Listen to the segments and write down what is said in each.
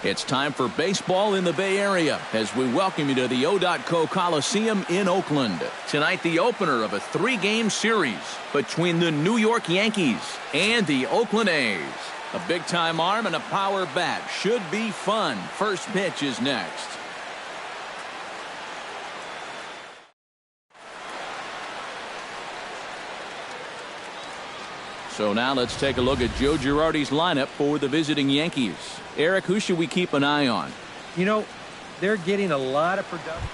It's time for baseball in the Bay Area as we welcome you to the O.co Coliseum in Oakland. Tonight, the opener of a 3-game series between the New York Yankees and the Oakland A's. A big-time arm and a power bat should be fun. First pitch is next. So now let's take a look at Joe Girardi's lineup for the visiting Yankees. Eric, who should we keep an eye on? You know, they're getting a lot of production.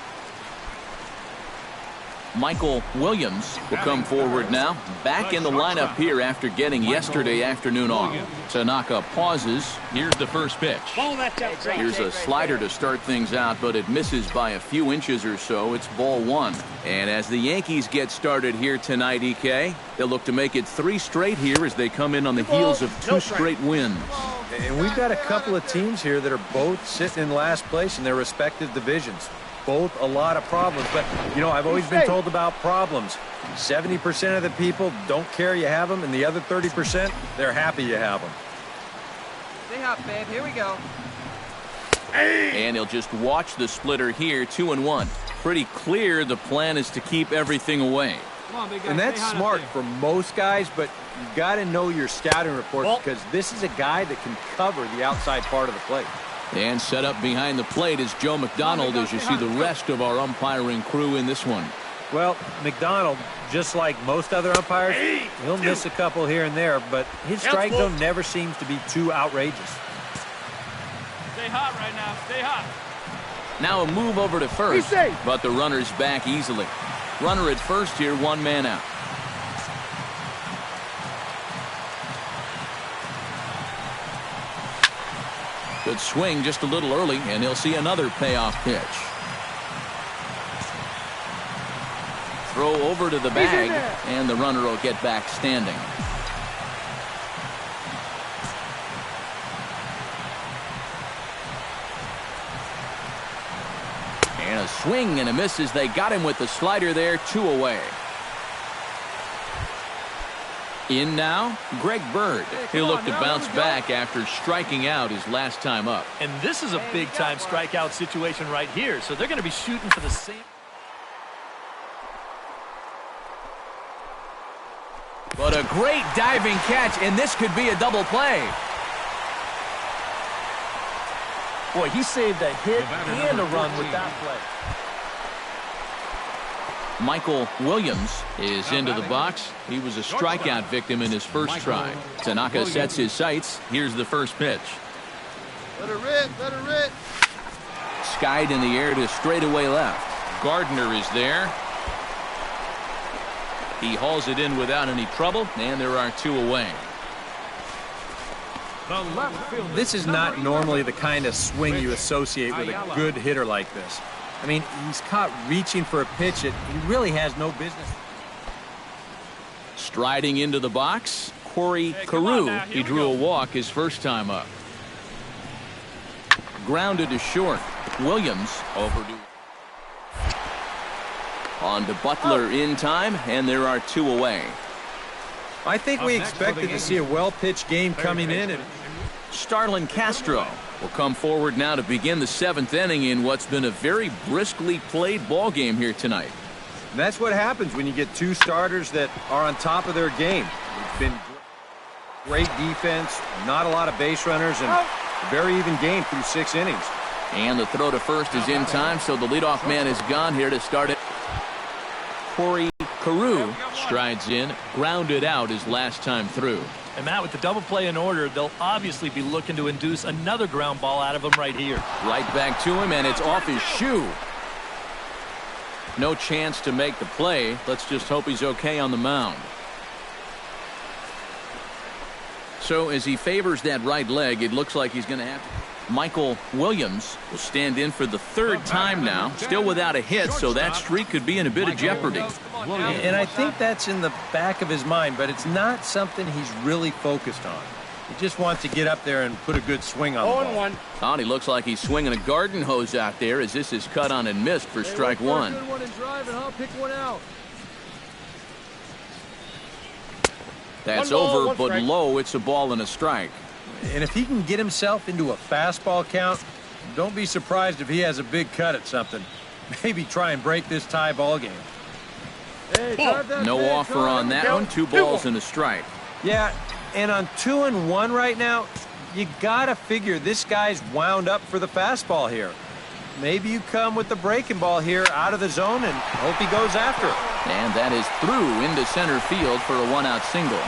Michael Williams will come forward now. Back in the lineup here after getting yesterday afternoon off. Tanaka pauses. Here's the first pitch. Here's a slider to start things out, but it misses by a few inches or so. It's ball 1. And as the Yankees get started here tonight, EK, they'll look to make it 3 straight here as they come in on the heels of 2 straight wins. And we've got a couple of teams here that are both sitting in last place in their respective divisions. Both a lot of problems, but you know, I've always been told about problems. 70% of the people don't care you have them, and the other 30%, they're happy you have them. Stay hot, babe. Here we go. And he'll just watch the splitter here, 2-1. Pretty clear the plan is to keep everything away. Come on, big guy. And that's smart for most guys, but you've got to know your scouting report because this is a guy that can cover the outside part of the plate. And set up behind the plate is Joe McDonald as you see the rest of our umpiring crew in this one. Well, McDonald, just like most other umpires, he'll miss a couple here and there, but his strike zone never seems to be too outrageous. Stay hot right now. Stay hot. Now a move over to first, but the runner's back easily. Runner at first here, 1 man out. Good swing just a little early, and he'll see another payoff pitch. Throw over to the bag, and the runner will get back standing. And a swing and a miss as they got him with the slider there, 2 away. In now, Greg Bird. He'll look to bounce back after striking out his last time up. And this is a big-time strikeout situation right here, so they're going to be shooting for the same. But a great diving catch, and this could be a double play. Boy, he saved a hit and a run with that play. Michael Williams is into the box. He was a strikeout victim in his first try. Tanaka sets his sights. Here's the first pitch. Let it rip, let it rip. Skied in the air to straightaway left. Gardner is there. He hauls it in without any trouble, and there are 2 away. This is not normally the kind of swing you associate with a good hitter like this. I mean, he's caught reaching for a pitch that he really has no business. Striding into the box, Corey Carew. He drew a walk his first time up. Grounded to short. Williams overdue. On to Butler in time, and there are 2 away. I think we expected to see a well-pitched game coming in. And Starlin Castro will come forward now to begin the 7th inning in what's been a very briskly played ball game here tonight. And that's what happens when you get 2 starters that are on top of their game. It's been great defense, not a lot of base runners, and a very even game through 6 innings. And the throw to first is in time, so the leadoff man is gone here to start it. Corey Carew strides in, grounded out his last time through. And Matt, with the double play in order, they'll obviously be looking to induce another ground ball out of him right here. Right back to him, and it's off his shoe. No chance to make the play. Let's just hope he's okay on the mound. So as he favors that right leg, it looks like he's going to have to. Michael Williams will stand in for the 3rd time now, still without a hit, so that streak could be in a bit of jeopardy. And I think that's in the back of his mind, but it's not something he's really focused on. He just wants to get up there and put a good swing on the ball. Oh, he looks like he's swinging a garden hose out there as this is cut on and missed for strike 1. That's over, but low. It's a ball and a strike. And if he can get himself into a fastball count, don't be surprised if he has a big cut at something. Maybe try and break this tie ball game. No offer on that one. 2 balls and a strike. Yeah, and on 2-1 right now, you gotta figure this guy's wound up for the fastball here. Maybe you come with the breaking ball here out of the zone and hope he goes after it. And that is through into center field for a 1-out single.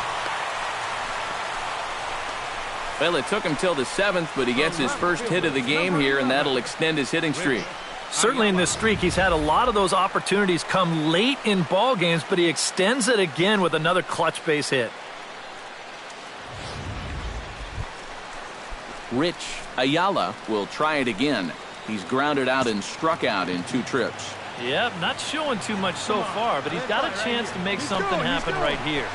Well, it took him till the 7th, but he gets his first hit of the game here, and that'll extend his hitting streak. Certainly in this streak, he's had a lot of those opportunities come late in ball games, but he extends it again with another clutch base hit. Rich Ayala will try it again. He's grounded out and struck out in 2 trips. Yep, not showing too much so far, but he's got a chance to make something happen right here.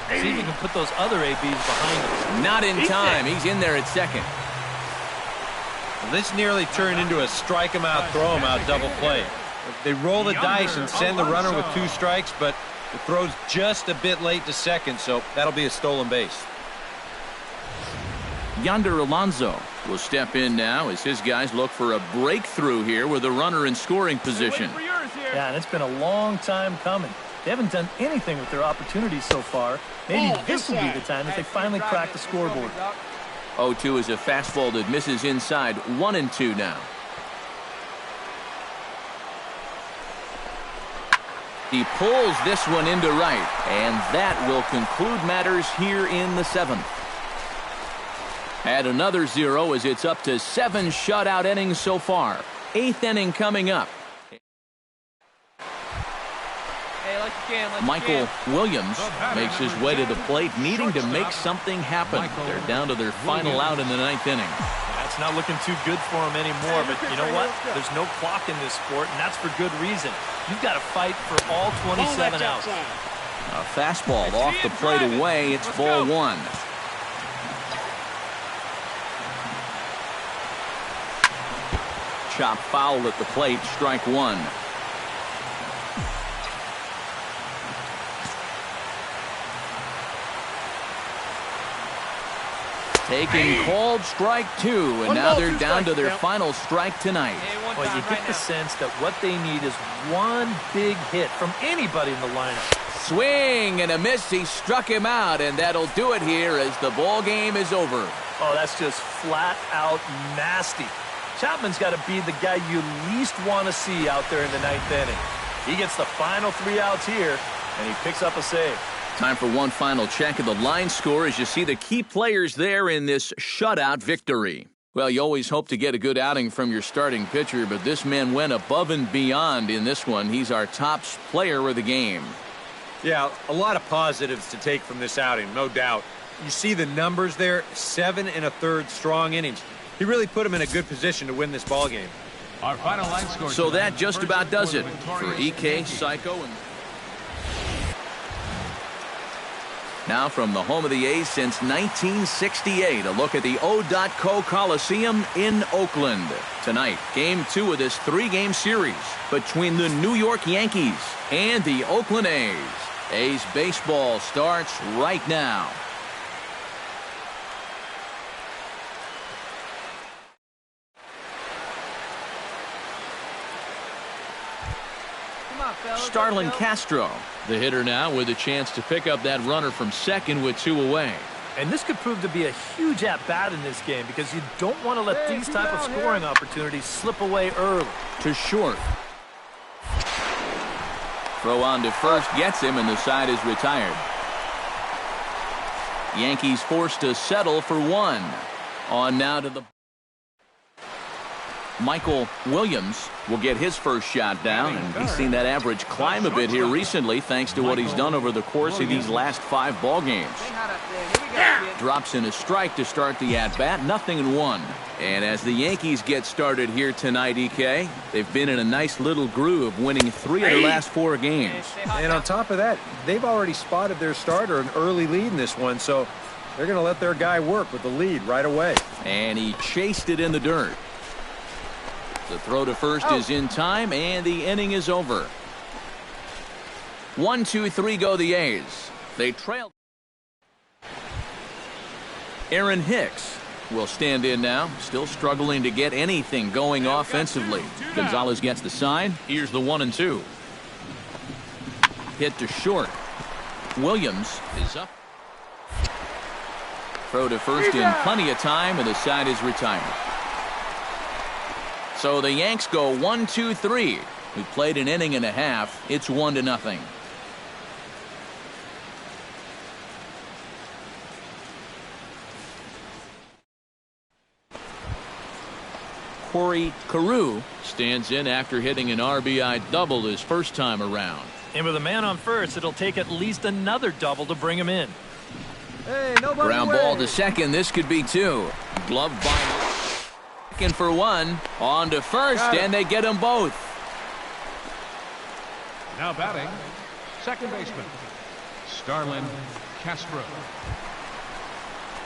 See if he can put those other ABs behind him. Not in time. He's in there at second. Well, this nearly turned into a strike him out, throw him out double play. They roll the dice and send the runner with 2 strikes, but the throw's just a bit late to second, so that'll be a stolen base. Yonder Alonso will step in now as his guys look for a breakthrough here with a runner in scoring position. Yeah, and it's been a long time coming. They haven't done anything with their opportunities so far. Maybe this will be the time that they finally crack the scoreboard. 0-2 is a fastball that misses inside. 1-2 now. He pulls this one into right, and that will conclude matters here in the 7th. Add another 0 as it's up to 7 shutout innings so far. 8th inning coming up. Michael Williams makes his way to the plate, needing to make something happen. They're down to their final out in the 9th inning. That's not looking too good for him anymore, but you know what? There's no clock in this sport, and that's for good reason. You've got to fight for all 27 outs. A fastball off the plate away. It's ball 1. Chop foul at the plate, strike 1. Taking called strike 2, and now they're down to their final strike tonight. Well, you get the sense that what they need is one big hit from anybody in the lineup. Swing and a miss. He struck him out, and that'll do it here as the ball game is over. Oh, that's just flat out nasty. Chapman's got to be the guy you least want to see out there in the 9th inning. He gets the final 3 outs here, and he picks up a save. Time for one final check of the line score as you see the key players there in this shutout victory. Well, you always hope to get a good outing from your starting pitcher, but this man went above and beyond in this one. He's our top player of the game. Yeah, a lot of positives to take from this outing, no doubt. You see the numbers there, 7 1/3 strong innings. He really put him in a good position to win this ball game. Our final line score. So that just about does it for EK, Psycho, and now from the home of the A's since 1968, a look at the O.Co Coliseum in Oakland. Tonight, Game 2 of this 3-game series between the New York Yankees and the Oakland A's. A's baseball starts right now. Starlin Castro, the hitter now, with a chance to pick up that runner from second with 2 away. And this could prove to be a huge at-bat in this game because you don't want to let these type of scoring opportunities slip away early. To short. Throw on to first gets him, and the side is retired. Yankees forced to settle for 1. On now to the Michael Williams will get his first shot down, and he's seen that average climb a bit here recently thanks to what he's done over the course of these last 5 ball games. Drops in a strike to start the at-bat, 0-1. And as the Yankees get started here tonight, EK, they've been in a nice little groove, winning 3 of their last 4 games. And on top of that, they've already spotted their starter an early lead in this one, so they're going to let their guy work with the lead right away. And he chased it in the dirt. The throw to first is in time, and the inning is over. 1-2-3 go the A's. They trail. Aaron Hicks will stand in now. Still struggling to get anything going offensively. Gonzalez gets the sign. Here's the 1-2. Hit to short. Williams is up. Throw to first in plenty of time, and the side is retired. So the Yanks go 1-2-3. We played an inning and a half. It's 1-0. Corey Carew stands in after hitting an RBI double his first time around. And with a man on first, it'll take at least another double to bring him in. Hey, nobody Ground ball to second. This could be two. Glove by second for one. On to first, and they get them both. Now batting, second baseman, Starlin Castro.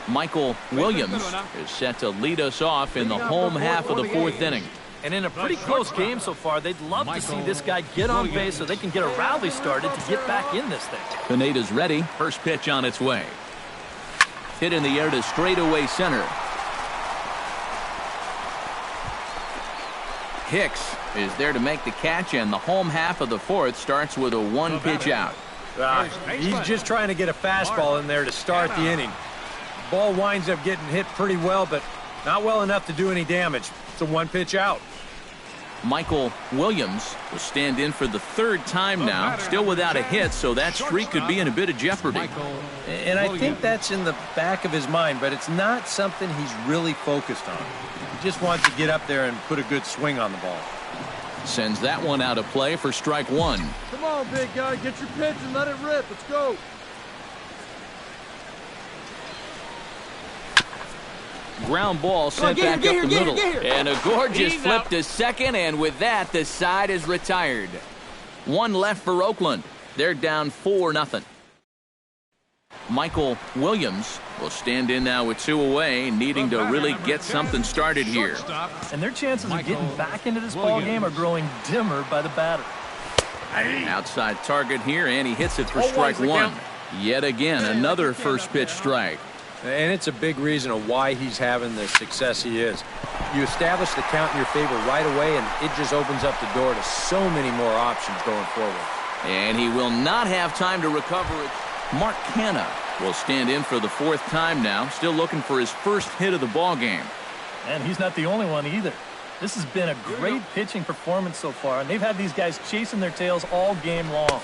Michael Williams is set to lead us off in the home half of the fourth inning. And in a pretty close game so far, they'd love to see this guy get on base so they can get a rally started to get back in this thing. Pineda's ready. First pitch on its way. Hit in the air to straightaway center. Hicks is there to make the catch, and the home half of the fourth starts with a one-pitch out. He's just trying to get a fastball in there to start the inning. Ball winds up getting hit pretty well, but not well enough to do any damage. It's a one-pitch out. Michael Williams will stand in for the third time now, still without a hit, so that streak could be in a bit of jeopardy. And I think that's in the back of his mind, but it's not something he's really focused on. He just wants to get up there and put a good swing on the ball. Sends that one out of play for strike one. Come on, big guy. Get your pitch and let it rip. Let's go. Ground ball sent back up the middle. And a gorgeous flip to second, and with that, the side is retired. One left for Oakland. They're down 4-0. Michael Williams will stand in now with two away, needing to really get something started here. And their chances of getting back into this ball game are growing dimmer by the batter. Outside target here, and he hits it for strike one. Yet again, another first pitch strike. And it's a big reason of why he's having the success he is. You establish the count in your favor right away, and it just opens up the door to so many more options going forward. And he will not have time to recover it. Mark Canha will stand in for the fourth time now, still looking for his first hit of the ball game. And he's not the only one either. This has been a great pitching performance so far, and they've had these guys chasing their tails all game long.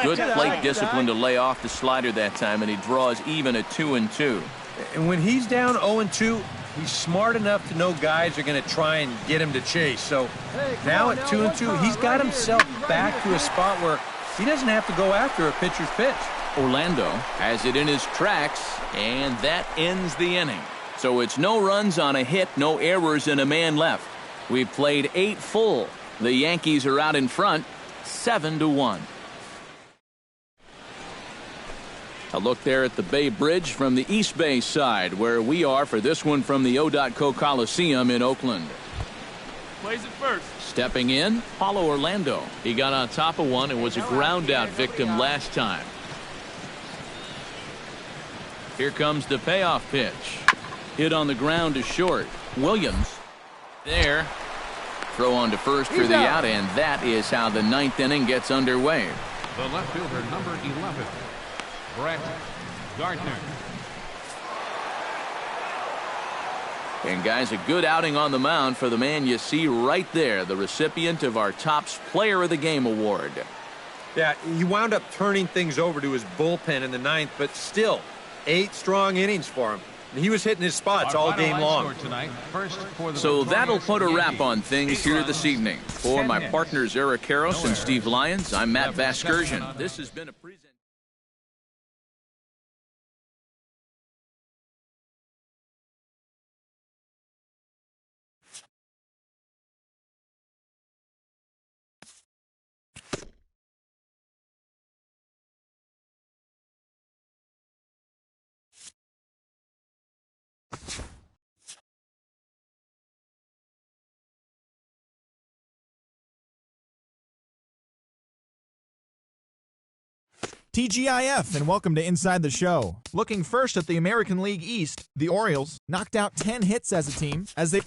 Good plate discipline to lay off the slider that time, and he draws even at 2-2. And when he's down 0-2, he's smart enough to know guys are going to try and get him to chase. So now at 2-2, he's got himself back to a spot where he doesn't have to go after a pitcher's pitch. Orlando has it in his tracks, and that ends the inning. So it's no runs on a hit, no errors, and a man left. We've played 8 full. The Yankees are out in front, 7-1. A look there at the Bay Bridge from the East Bay side, where we are for this one from the O.Co Coliseum in Oakland. Plays it first. Stepping in, Paulo Orlando. He got on top of one and was a ground out victim last time. Here comes the payoff pitch. Hit on the ground to short. Williams there. Throw on to first for the out, and that is how the ninth inning gets underway. The left fielder, number 11, Brett Gardner. And guys, a good outing on the mound for the man you see right there, the recipient of our Topps Player of the Game award. Yeah, he wound up turning things over to his bullpen in the ninth, but still 8 strong innings for him. He was hitting his spots all game long. So that'll put a wrap on things here this evening. For my partners Eric Karros and Steve Lyons, I'm Matt Vasgersian. This has been a presentation. TGIF, and welcome to Inside the Show. Looking first at the American League East, the Orioles knocked out 10 hits as a team as they...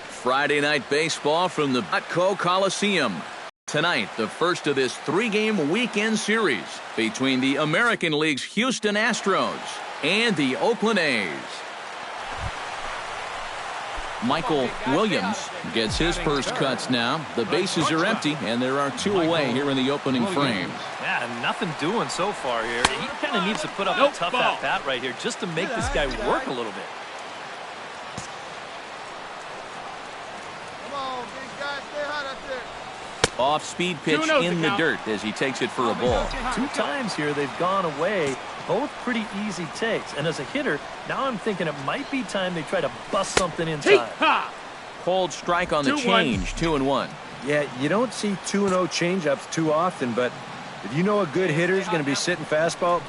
Friday night baseball from the Petco Coliseum. Tonight, the first of this three-game weekend series between the American League's Houston Astros and the Oakland A's. Michael Williams gets his first cuts now. The bases are empty, and there are two away here in the opening frame. Yeah, nothing doing so far here. He kind of needs to put up a tough at-bat right here just to make this guy work a little bit. Off-speed pitch in the dirt as he takes it for a ball. 2 times here they've gone away. Both pretty easy takes. And as a hitter, now I'm thinking it might be time they try to bust something inside. Cold strike on the change, 2-1. Yeah, you don't see 2-0 changeups too often, but if you know a good hitter is going to be sitting fastball,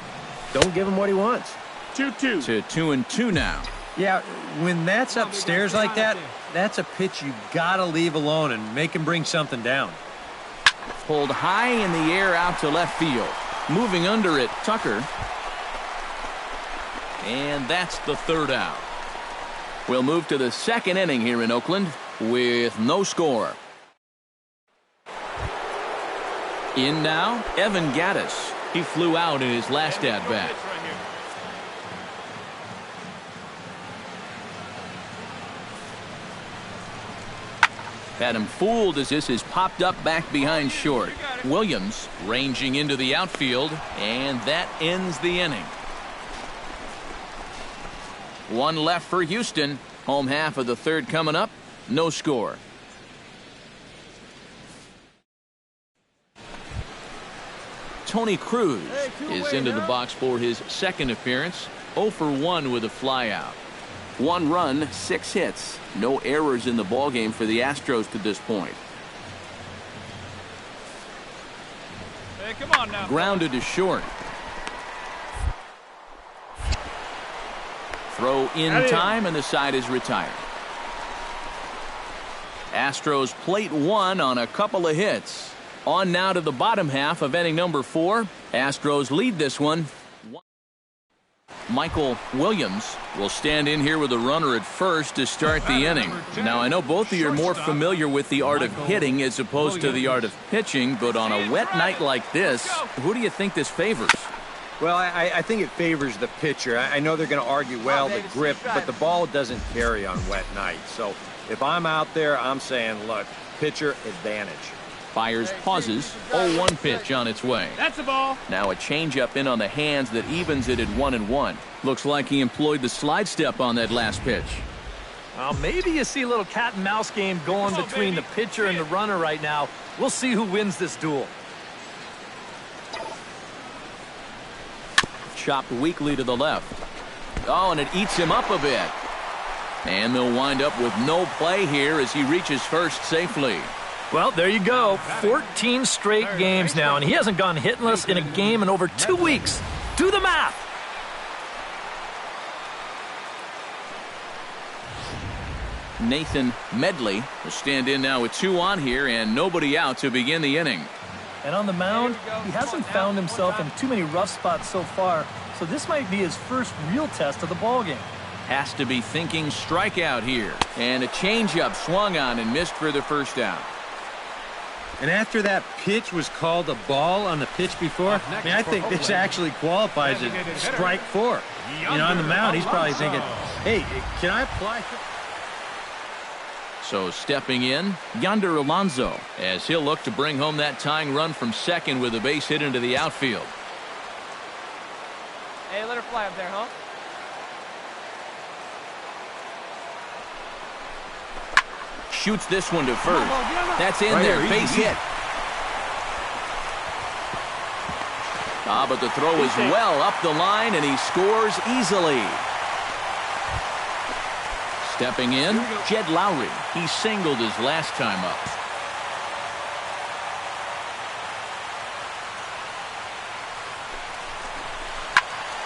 don't give him what he wants. 2-2. To 2-2 now. Yeah, when that's upstairs like that, that's a pitch you got to leave alone and make him bring something down. Pulled high in the air out to left field. Moving under it, Tucker. And that's the third out. We'll move to the second inning here in Oakland with no score. In now, Evan Gattis. He flew out in his last at-bat. Had him fooled as this is popped up back behind short. Williams ranging into the outfield, and that ends the inning. One left for Houston. Home half of the third coming up. No score. Tony Cruz is into the box for his second appearance. 0 for 1 with a flyout. 1 run, 6 hits. No errors in the ballgame for the Astros to this point. Hey, come on now. Grounded to short. Throw in time, and the side is retired. Astros plate 1 on a couple of hits. On now to the bottom half of inning number 4. Astros lead this one. Michael Williams will stand in here with a runner at first to start the inning. Now, I know both of you are more familiar with the art of hitting as opposed to the art of pitching, but on a wet night like this, who do you think this favors? Well, I think it favors the pitcher. I know they're going to argue, well, the grip, but the ball doesn't carry on wet nights. So if I'm out there, I'm saying, look, pitcher advantage. Fires pauses. 0-1 pitch on its way. That's the ball. Now a changeup in on the hands that evens it at 1-1. Looks like he employed the slide step on that last pitch. Well, maybe you see a little cat and mouse game going between the pitcher and the runner right now. We'll see who wins this duel. Chopped weakly to the left. Oh, and it eats him up a bit. And they'll wind up with no play here as he reaches first safely. Well, there you go. 14 straight games now, and he hasn't gone hitless in a game in over 2 weeks. Do the math. Nathan Medley will stand in now with 2 on here and nobody out to begin the inning. And on the mound, he hasn't found himself in too many rough spots so far, so this might be his first real test of the ballgame. Has to be thinking strikeout here. And a changeup swung on and missed for the first out. And after that pitch was called a ball on the pitch before, I think this actually qualifies as strike 4. You know, on the mound, he's probably thinking, hey, can I apply? So stepping in, Yonder Alonso, as he'll look to bring home that tying run from second with a base hit into the outfield. Hey, let her fly up there, huh? Shoots this one to first. That's in there. Base hit. But the throw is well up the line, and he scores easily. Stepping in, Jed Lowry. He singled his last time up.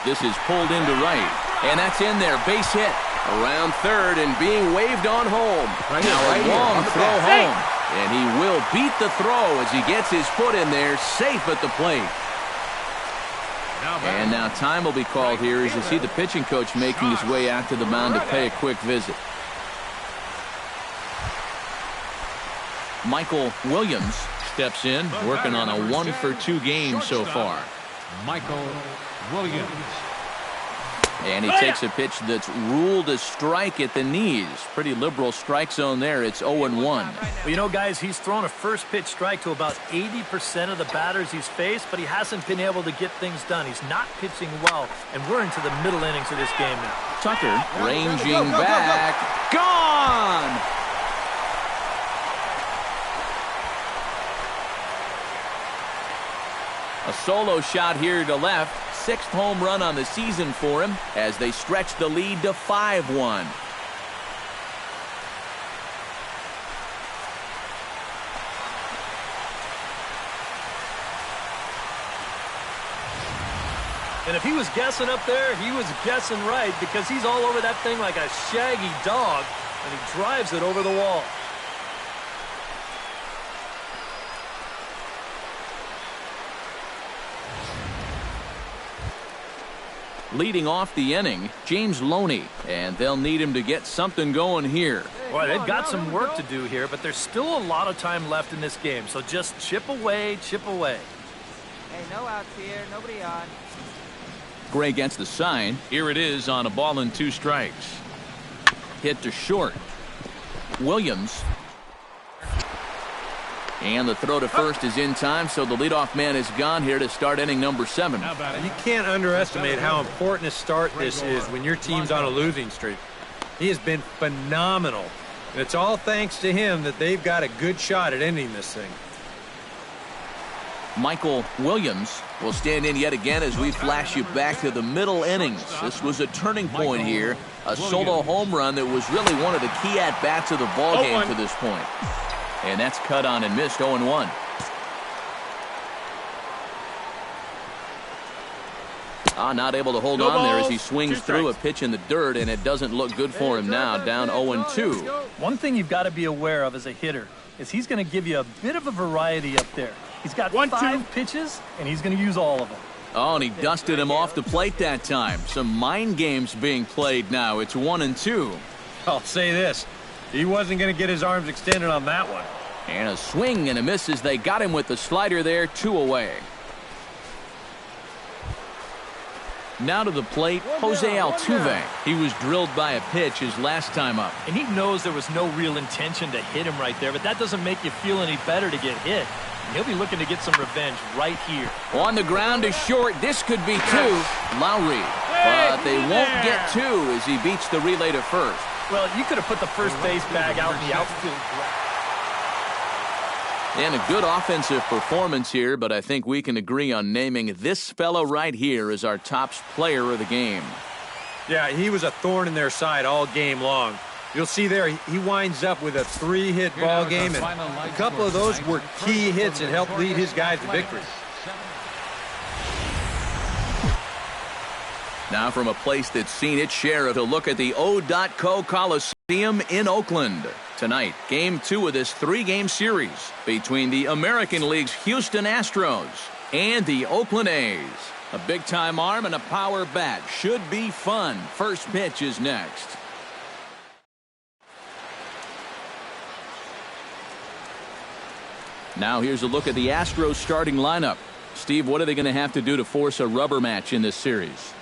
This is pulled into right, and that's in there. Base hit. Around third and being waved on home. Now a long throw home, and he will beat the throw as he gets his foot in there, safe at the plate. And now time will be called here as you see the pitching coach making his way out to the mound to pay a quick visit. Michael Williams steps in, working on a 1-for-2 game so far. Michael Williams. And he takes a pitch that's ruled a strike at the knees. Pretty liberal strike zone there. It's 0-1. Well, you know, guys, he's thrown a first pitch strike to about 80% of the batters he's faced, but he hasn't been able to get things done. He's not pitching well, and we're into the middle innings of this game now. Tucker ranging back. Gone! A solo shot here to left. 6th home run on the season for him as they stretch the lead to 5-1. And if he was guessing up there, he was guessing right because he's all over that thing like a shaggy dog, and he drives it over the wall. Leading off the inning, James Loney, and they'll need him to get something going here. Boy, they've got some work to do here, but there's still a lot of time left in this game, so just chip away, chip away. Hey, no outs here, nobody on. Gray gets the sign. Here it is on a ball and 2 strikes. Hit to short. Williams. And the throw to first is in time, so the leadoff man is gone here to start inning number 7. And you can't underestimate how important a start this is when your team's on a losing streak. He has been phenomenal. And it's all thanks to him that they've got a good shot at ending this thing. Michael Williams will stand in yet again as we flash you back to the middle innings. This was a turning point here. A solo home run that was really one of the key at-bats of the ballgame to this point. And that's cut on and missed. 0-1. Not able to hold on there as he swings through a pitch in the dirt, and it doesn't look good for him now, down 0-2. One thing you've got to be aware of as a hitter is he's going to give you a bit of a variety up there. He's got 5 pitches, and he's going to use all of them. Oh, and he dusted him off the plate that time. Some mind games being played now. It's 1-2. I'll say this. He wasn't going to get his arms extended on that one. And a swing and a miss as they got him with the slider there, 2 away. Now to the plate, Jose Altuve. He was drilled by a pitch his last time up. And he knows there was no real intention to hit him right there, but that doesn't make you feel any better to get hit. And he'll be looking to get some revenge right here. On the ground is short. This could be 2. Lowry. But they won't get 2 as he beats the relay to first. Well, you could have put the first base bag out in the outfield. And a good offensive performance here, but I think we can agree on naming this fellow right here as our top player of the game. Yeah, he was a thorn in their side all game long. You'll see there, he winds up with a 3-hit ball game, and a couple of those were key hits that helped lead his guys to victory. Now from a place that's seen its share of a look at the O.co Coliseum in Oakland. Tonight, Game 2 of this 3-game series between the American League's Houston Astros and the Oakland A's. A big-time arm and a power bat. Should be fun. First pitch is next. Now here's a look at the Astros starting lineup. Steve, what are they going to have to do to force a rubber match in this series?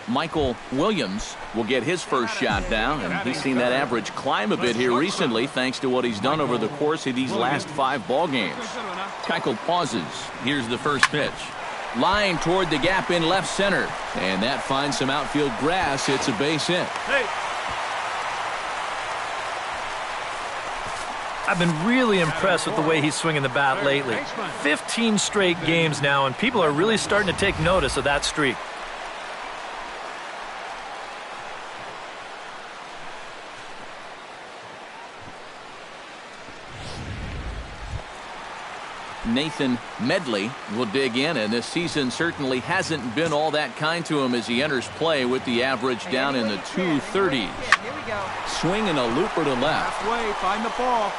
Michael Williams will get his first shot down, and he's seen that average climb a bit here recently thanks to what he's done over the course of these last 5 ball games. Keuchel pauses. Here's the first pitch. Line toward the gap in left center, and that finds some outfield grass. It's a base hit. I've been really impressed with the way he's swinging the bat lately. 15 straight games now, and people are really starting to take notice of that streak. Nathan Medley will dig in, and this season certainly hasn't been all that kind to him as he enters play with the average down in the 230s. Here we go. Swinging a looper to left. Halfway, find the ball.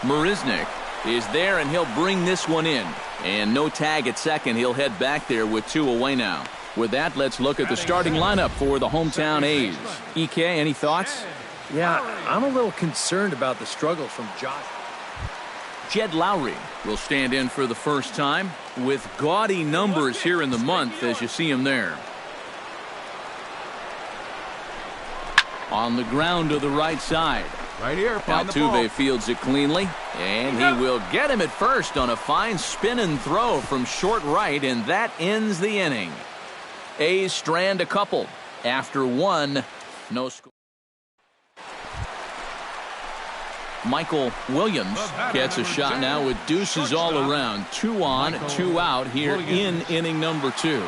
Marisnick is there, and he'll bring this one in. And no tag at second. He'll head back there with 2 away now. With that, let's look at the starting lineup for the hometown A's. EK, any thoughts? Yeah, I'm a little concerned about the struggles from Josh. Jed Lowry will stand in for the first time with gaudy numbers here in the month as you see him there. On the ground to the right side. Right here, find the ball. Altuve fields it cleanly, and he will get him at first on a fine spin and throw from short right, and that ends the inning. A's strand a couple. After 1, no score. Michael Williams gets a shot now with deuces all around. 2 on, 2 out here in inning number 2.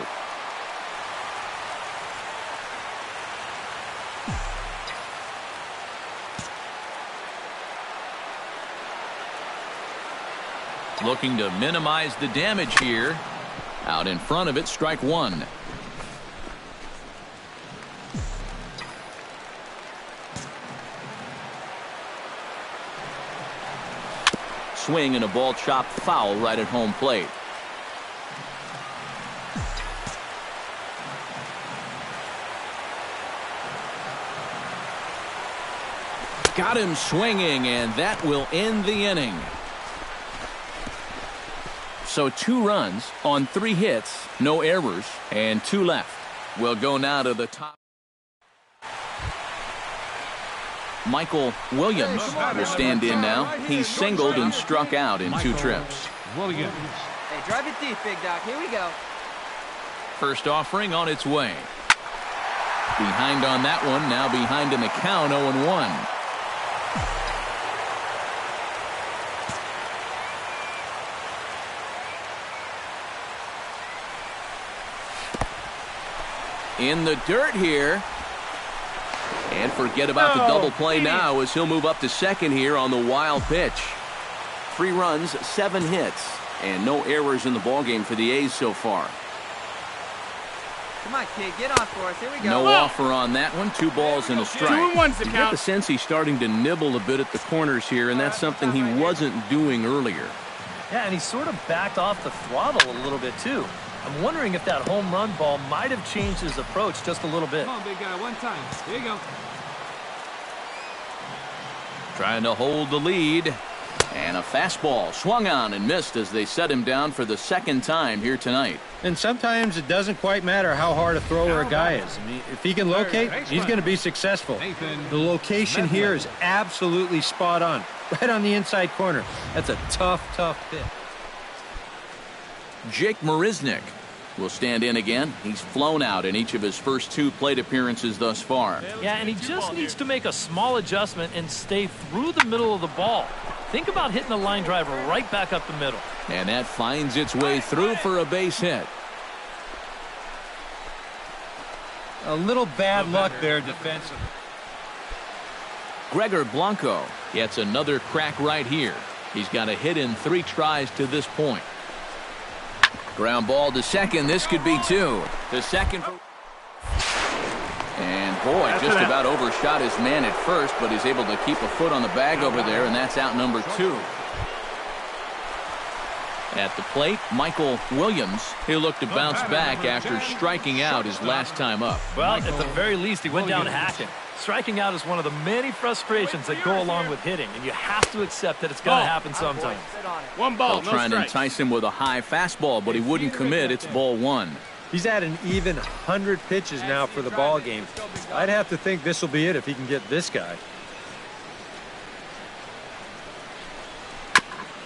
Looking to minimize the damage here. Out in front of it, strike 1. Swing and a ball chopped foul right at home plate. Got him swinging, and that will end the inning. So 2 runs on 3 hits, no errors, and 2 left. We'll go now to the top. Michael Williams will stand in now. He's singled and struck out in 2 trips. Williams. Hey, drive it deep, Big Doc. Here we go. First offering on its way. Behind on that one, now behind in the count, 0-1. In the dirt here. And forget about the double play now as he'll move up to second here on the wild pitch. 3 runs, 7 hits, and no errors in the ballgame for the A's so far. Come on, kid. Get on for us. Here we go. No offer on that one. 2 balls and a strike. 2-1's the You count. get the sense he's starting to nibble a bit at the corners here, and that's something he wasn't doing earlier. Yeah, and he sort of backed off the throttle a little bit, too. I'm wondering if that home run ball might have changed his approach just a little bit. Come on, big guy. One time. Here you go. Trying to hold the lead. And a fastball swung on and missed as they set him down for the 2nd time here tonight. And sometimes it doesn't quite matter how hard a thrower a guy is. I mean, if he can locate, he's going to be successful. The location here is absolutely spot on. Right on the inside corner. That's a tough, tough pitch. Jake Marisnick will stand in again. He's flown out in each of his first 2 plate appearances thus far. Yeah, and he just needs to make a small adjustment and stay through the middle of the ball. Think about hitting the line driver right back up the middle. And that finds its way through for a base hit. A little bad luck there defensively. Gregor Blanco gets another crack right here. He's got a hit in 3 tries to this point. Ground ball to second. This could be 2. To second. And boy, just about overshot his man at first, but he's able to keep a foot on the bag over there, and that's out number 2. At the plate, Michael Williams. He'll look to bounce back after striking out his last time up. Well, at the very least, he went down hacking. Striking out is one of the many frustrations that go along with hitting, and you have to accept that it's going to happen sometimes. One ball, They'll try and entice him with a high fastball, but he wouldn't commit. It's ball 1. He's at an even 100 pitches now for the ball game. I'd have to think this will be it if he can get this guy.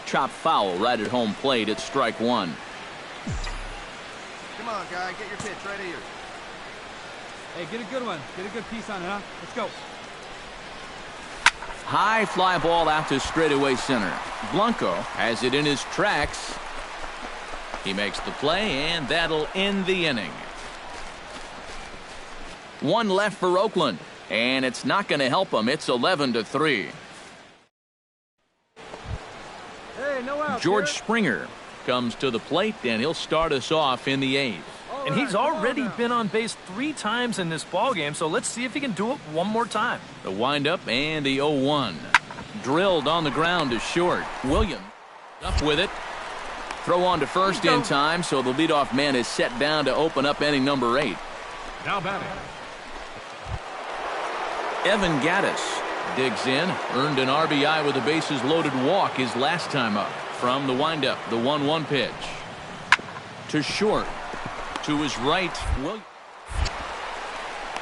Chop foul right at home plate. It's strike 1. Come on, guy. Get your pitch right here. Hey, get a good one. Get a good piece on it, huh? Let's go. High fly ball out to straightaway center. Blanco has it in his tracks. He makes the play, and that'll end the inning. 1 left for Oakland, and it's not going to help them. It's 11-3. Okay, no outs. George here. Springer comes to the plate, and he'll start us off in the 8th. And he's already been on base 3 times in this ballgame, so let's see if he can do it one more time. The windup and the 0-1. Drilled on the ground to short. Williams up with it. Throw on to first in time, so the leadoff man is set down to open up inning number 8. Now batting. Evan Gattis digs in, earned an RBI with a bases loaded walk his last time up. From the windup, the 1-1 pitch. To short. To his right, Williams.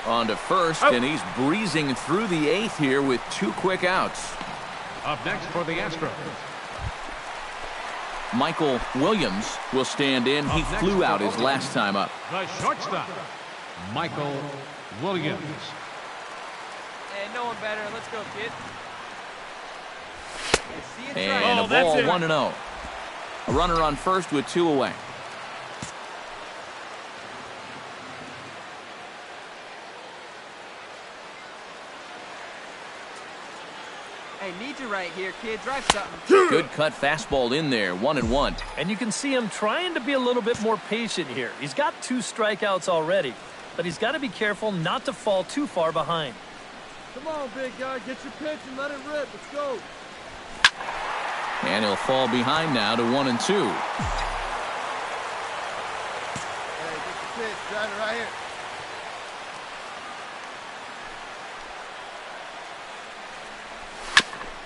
On to first, and he's breezing through the 8th here with 2 quick outs. Up next for the Astros. Michael Williams will stand in. He flew out his last time up. The shortstop, Michael Williams. Hey, no one better. Let's go, kid. And a ball 1-0. A runner on first with 2 away. Hey, need you right here, kid. Drive something. Good cut fastball in there, 1-1. And you can see him trying to be a little bit more patient here. He's got 2 strikeouts already, but he's got to be careful not to fall too far behind. Come on, big guy. Get your pitch and let it rip. Let's go. And he'll fall behind now to 1-2. Hey, get your pitch. Drive it right here.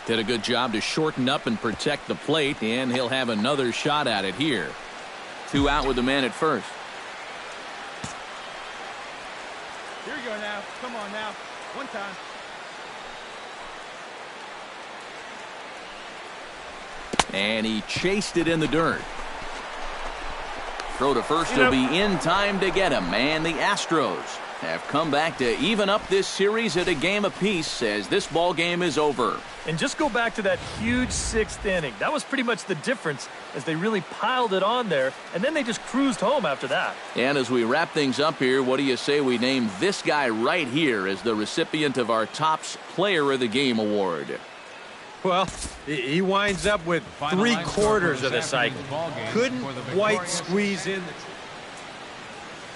Did a good job to shorten up and protect the plate, and he'll have another shot at it here. 2 out with the man at first. Here you go now. Come on now. One time. And he chased it in the dirt. Throw to first will be in time to get him. And the Astros have come back to even up this series at a game apiece as this ball game is over. And just go back to that huge 6th inning. That was pretty much the difference as they really piled it on there, and then they just cruised home after that. And as we wrap things up here, what do you say we name this guy right here as the recipient of our Topps Player of the Game award? Well, he winds up with 3/4 of the cycle. Couldn't quite squeeze in.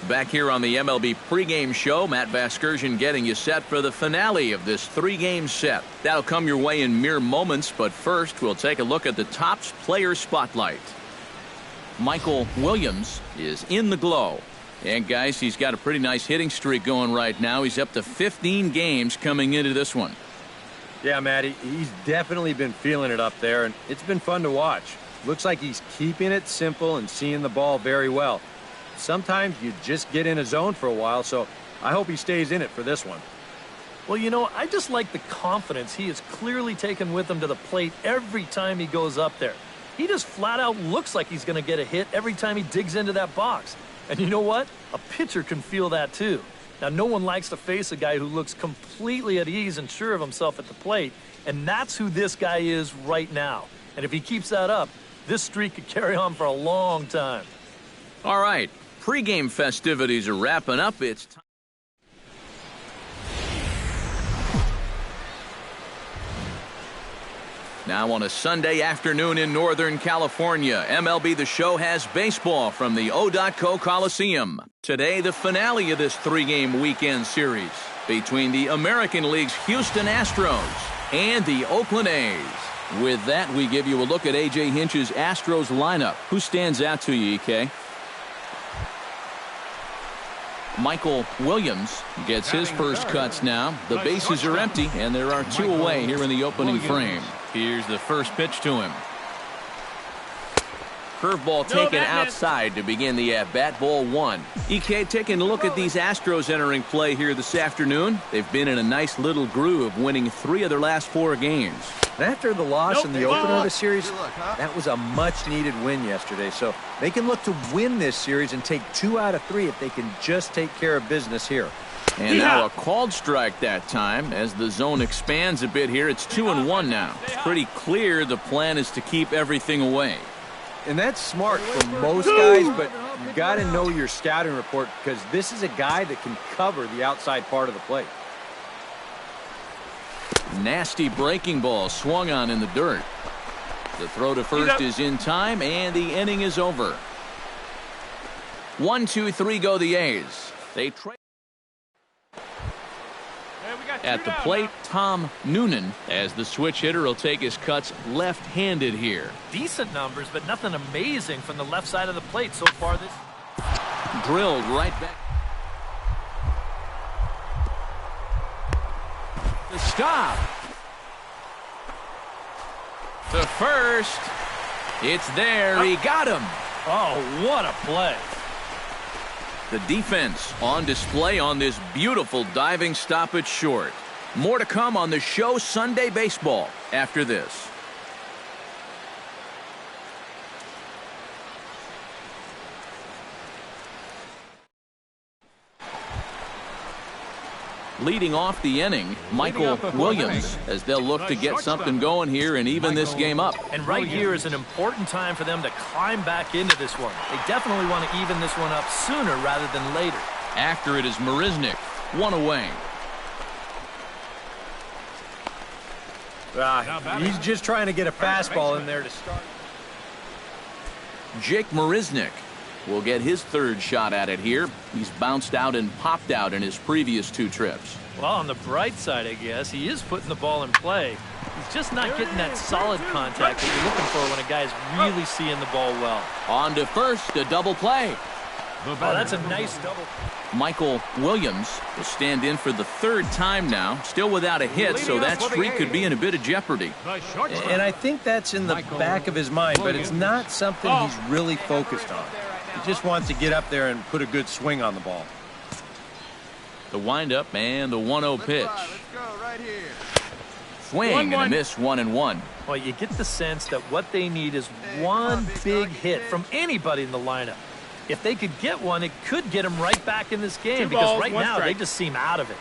Back here on the MLB pregame show, Matt Vasgersian getting you set for the finale of this 3-game set. That'll come your way in mere moments, but first we'll take a look at the Topps Player Spotlight. Michael Williams is in the glow. And guys, he's got a pretty nice hitting streak going right now. He's up to 15 games coming into this one. Yeah, Matty, he's definitely been feeling it up there, and it's been fun to watch. Looks like he's keeping it simple and seeing the ball very well. Sometimes you just get in a zone for a while, so I hope he stays in it for this one. Well, you know, I just like the confidence he is clearly taking with him to the plate every time he goes up there. He just flat out looks like he's going to get a hit every time he digs into that box. And you know what? A pitcher can feel that too. Now, no one likes to face a guy who looks completely at ease and sure of himself at the plate, and that's who this guy is right now. And if he keeps that up, this streak could carry on for a long time. All right, pregame festivities are wrapping up. It's time. Now on a Sunday afternoon in Northern California, MLB The Show has baseball from the O.Co Coliseum. Today, the finale of this 3-game weekend series between the American League's Houston Astros and the Oakland A's. With that, we give you a look at A.J. Hinch's Astros lineup. Who stands out to you, EK? Michael Williams gets his first cuts now. The bases are empty, and there are 2 away here in the opening frame. Here's the first pitch to him. Curveball taken outside to begin the at-bat, ball 1. EK, taking a look at these Astros entering play here this afternoon. They've been in a nice little groove, winning 3 of their last 4 games. And after the loss in the opener of the series, that was a much-needed win yesterday. So they can look to win this series and take 2 out of 3 if they can just take care of business here. And now a called strike that time as the zone expands a bit here. It's 2-1 now. It's pretty clear the plan is to keep everything away. And that's smart for most guys, but you got to know your scouting report because this is a guy that can cover the outside part of the plate. Nasty breaking ball swung on in the dirt. The throw to first is in time, and the inning is over. 1, 2, 3 go the A's. They trade. At the plate, Tom Noonan, as the switch hitter, will take his cuts left-handed here. Decent numbers, but nothing amazing from the left side of the plate so far this. Drilled right back. The stop. To first. It's there. He got him. Oh, what a play. The defense on display on this beautiful diving stop at short. More to come on the show Sunday Baseball after this. Leading off the inning, Michael Williams, as they'll look to get something going here and even this game up. And right here is an important time for them to climb back into this one. They definitely want to even this one up sooner rather than later. After it is Marisnick, one away. He's just trying to get a fastball in there to start. Jake Marisnick will get his third shot at it here. He's bounced out and popped out in his previous 2 trips. Well, on the bright side, I guess, he is putting the ball in play. He's just not getting that solid contact that you're looking for when a guy's really seeing the ball well. On to first, a double play. Oh, that's a nice double. Michael Williams will stand in for the 3rd time now, still without a hit, so that streak could be in a bit of jeopardy. And I think that's in the back of his mind, but it's not something he's really focused on. He just wants to get up there and put a good swing on the ball. The windup and the 1-0 pitch. Let's go right here. Swing and a miss, 1-1. Well, you get the sense that what they need is one big hit from anybody in the lineup. If they could get one, it could get them right back in this game because right now they just seem out of it.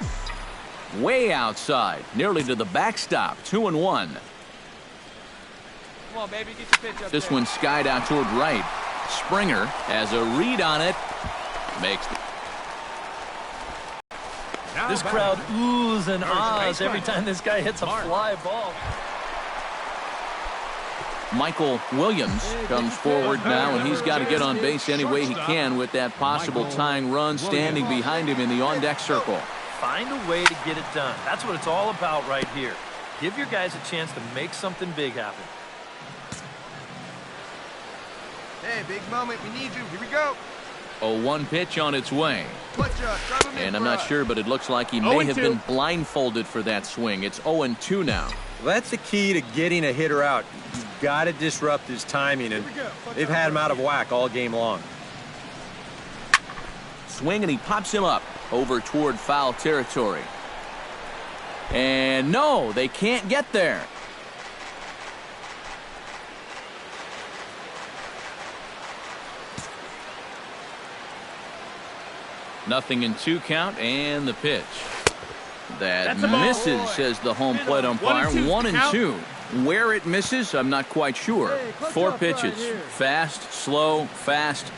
Way outside, nearly to the backstop, 2-1. Come on, baby, get your pitch up This there. one skied out toward right. Springer has a read on it. Makes This crowd oohs and ahs every time this guy hits a fly ball. Michael Williams comes forward now, and he's got to get on base any way he can with that possible tying run standing behind him in the on-deck circle. Find a way to get it done. That's what it's all about right here. Give your guys a chance to make something big happen. Hey, big moment. We need you. Here we go. 0-1 pitch on its way. And I'm not sure, but it looks like he may have been blindfolded for that swing. It's 0-2 now. Well, that's the key to getting a hitter out. You've got to disrupt his timing, and they've had him out of whack all game long. Swing, and he pops him up over toward foul territory. And no, they can't get there. Nothing in 2 count, and the pitch. That misses, says the home plate umpire. 1-2. Where it misses, I'm not quite sure. 4 pitches. Fast, slow,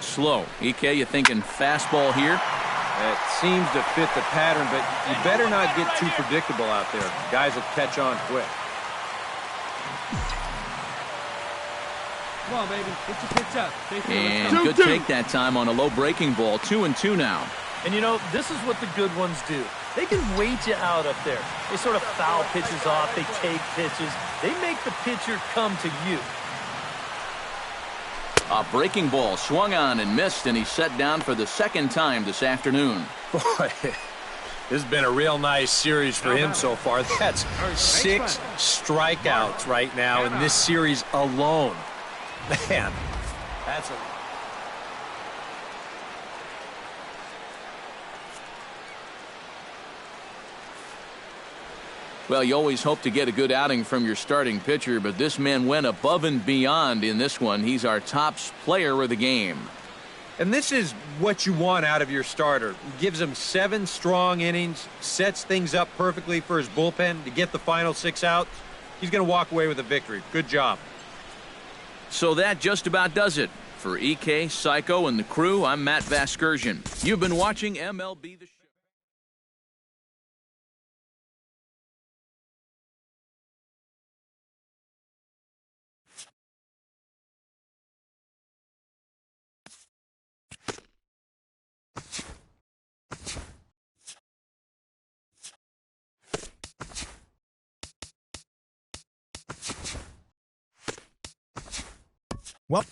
slow. EK, you thinking fastball here? It seems to fit the pattern, but you better not get too predictable out there. Guys will catch on quick. Come on, baby. Get your pitch up. And good take that time on a low breaking ball. 2-2 now. And you know, this is what the good ones do. They can wait you out up there. They sort of foul pitches off. They take pitches. They make the pitcher come to you. A breaking ball swung on and missed, and he's set down for the 2nd time this afternoon. Boy, this has been a real nice series for him so far. That's 6 strikeouts right now in this series alone. Man, that's a... Well, you always hope to get a good outing from your starting pitcher, but this man went above and beyond in this one. He's our top player of the game. And this is what you want out of your starter. Gives him 7 strong innings, sets things up perfectly for his bullpen to get the final 6 outs. He's going to walk away with a victory. Good job. So that just about does it. For EK, Psycho, and the crew, I'm Matt Vasgersian. You've been watching MLB The Show. Well,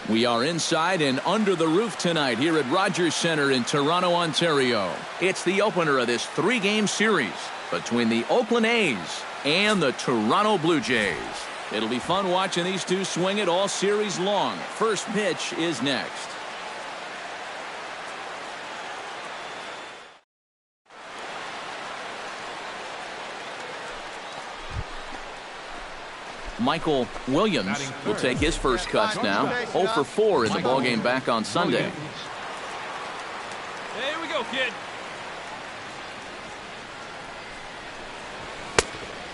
We are inside and under the roof tonight here at Rogers Centre in Toronto, Ontario. It's the opener of this 3-game series between the Oakland A's and the Toronto Blue Jays. It'll be fun watching these two swing it all series long. First pitch is next. Michael Williams will take his first cuts now. 0 for 4 in the ballgame back on Sunday. Here we go, kid.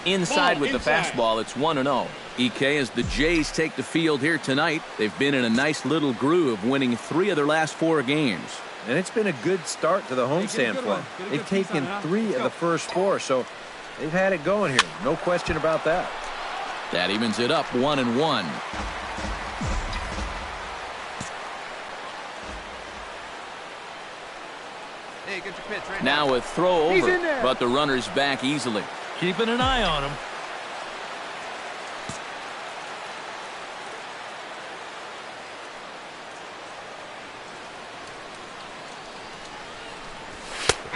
Inside with the fastball, it's 1-0. EK, as the Jays take the field here tonight, they've been in a nice little groove, winning 3 of their last 4 games. And it's been a good start to the homestand play. They've taken 3 of the first 4, so they've had it going here. No question about that. That evens it up 1-1. Hey, get your pitch right now a throw over, but the runner's back easily. Keeping an eye on him.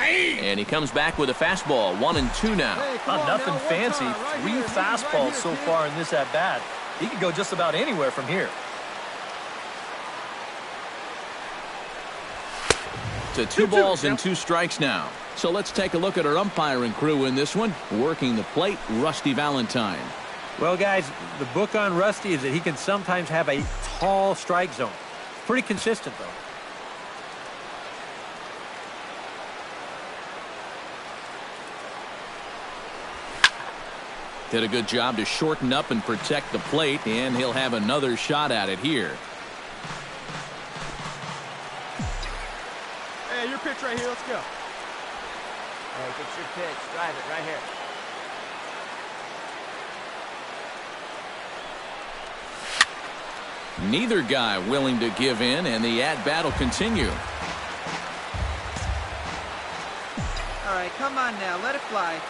And he comes back with a fastball. 1-2 now. Nothing fancy. 3 fastballs so far in this at-bat. He could go just about anywhere from here. To 2 balls and 2 strikes now. So let's take a look at our umpiring crew in this one. Working the plate, Rusty Valentine. Well, guys, the book on Rusty is that he can sometimes have a tall strike zone. Pretty consistent, though. Did a good job to shorten up and protect the plate, and he'll have another shot at it here. Hey, your pitch right here. Let's go. Hey, get your pitch. Drive it right here. Neither guy willing to give in, and the at-bat will continue. All right, come on now. Let it fly.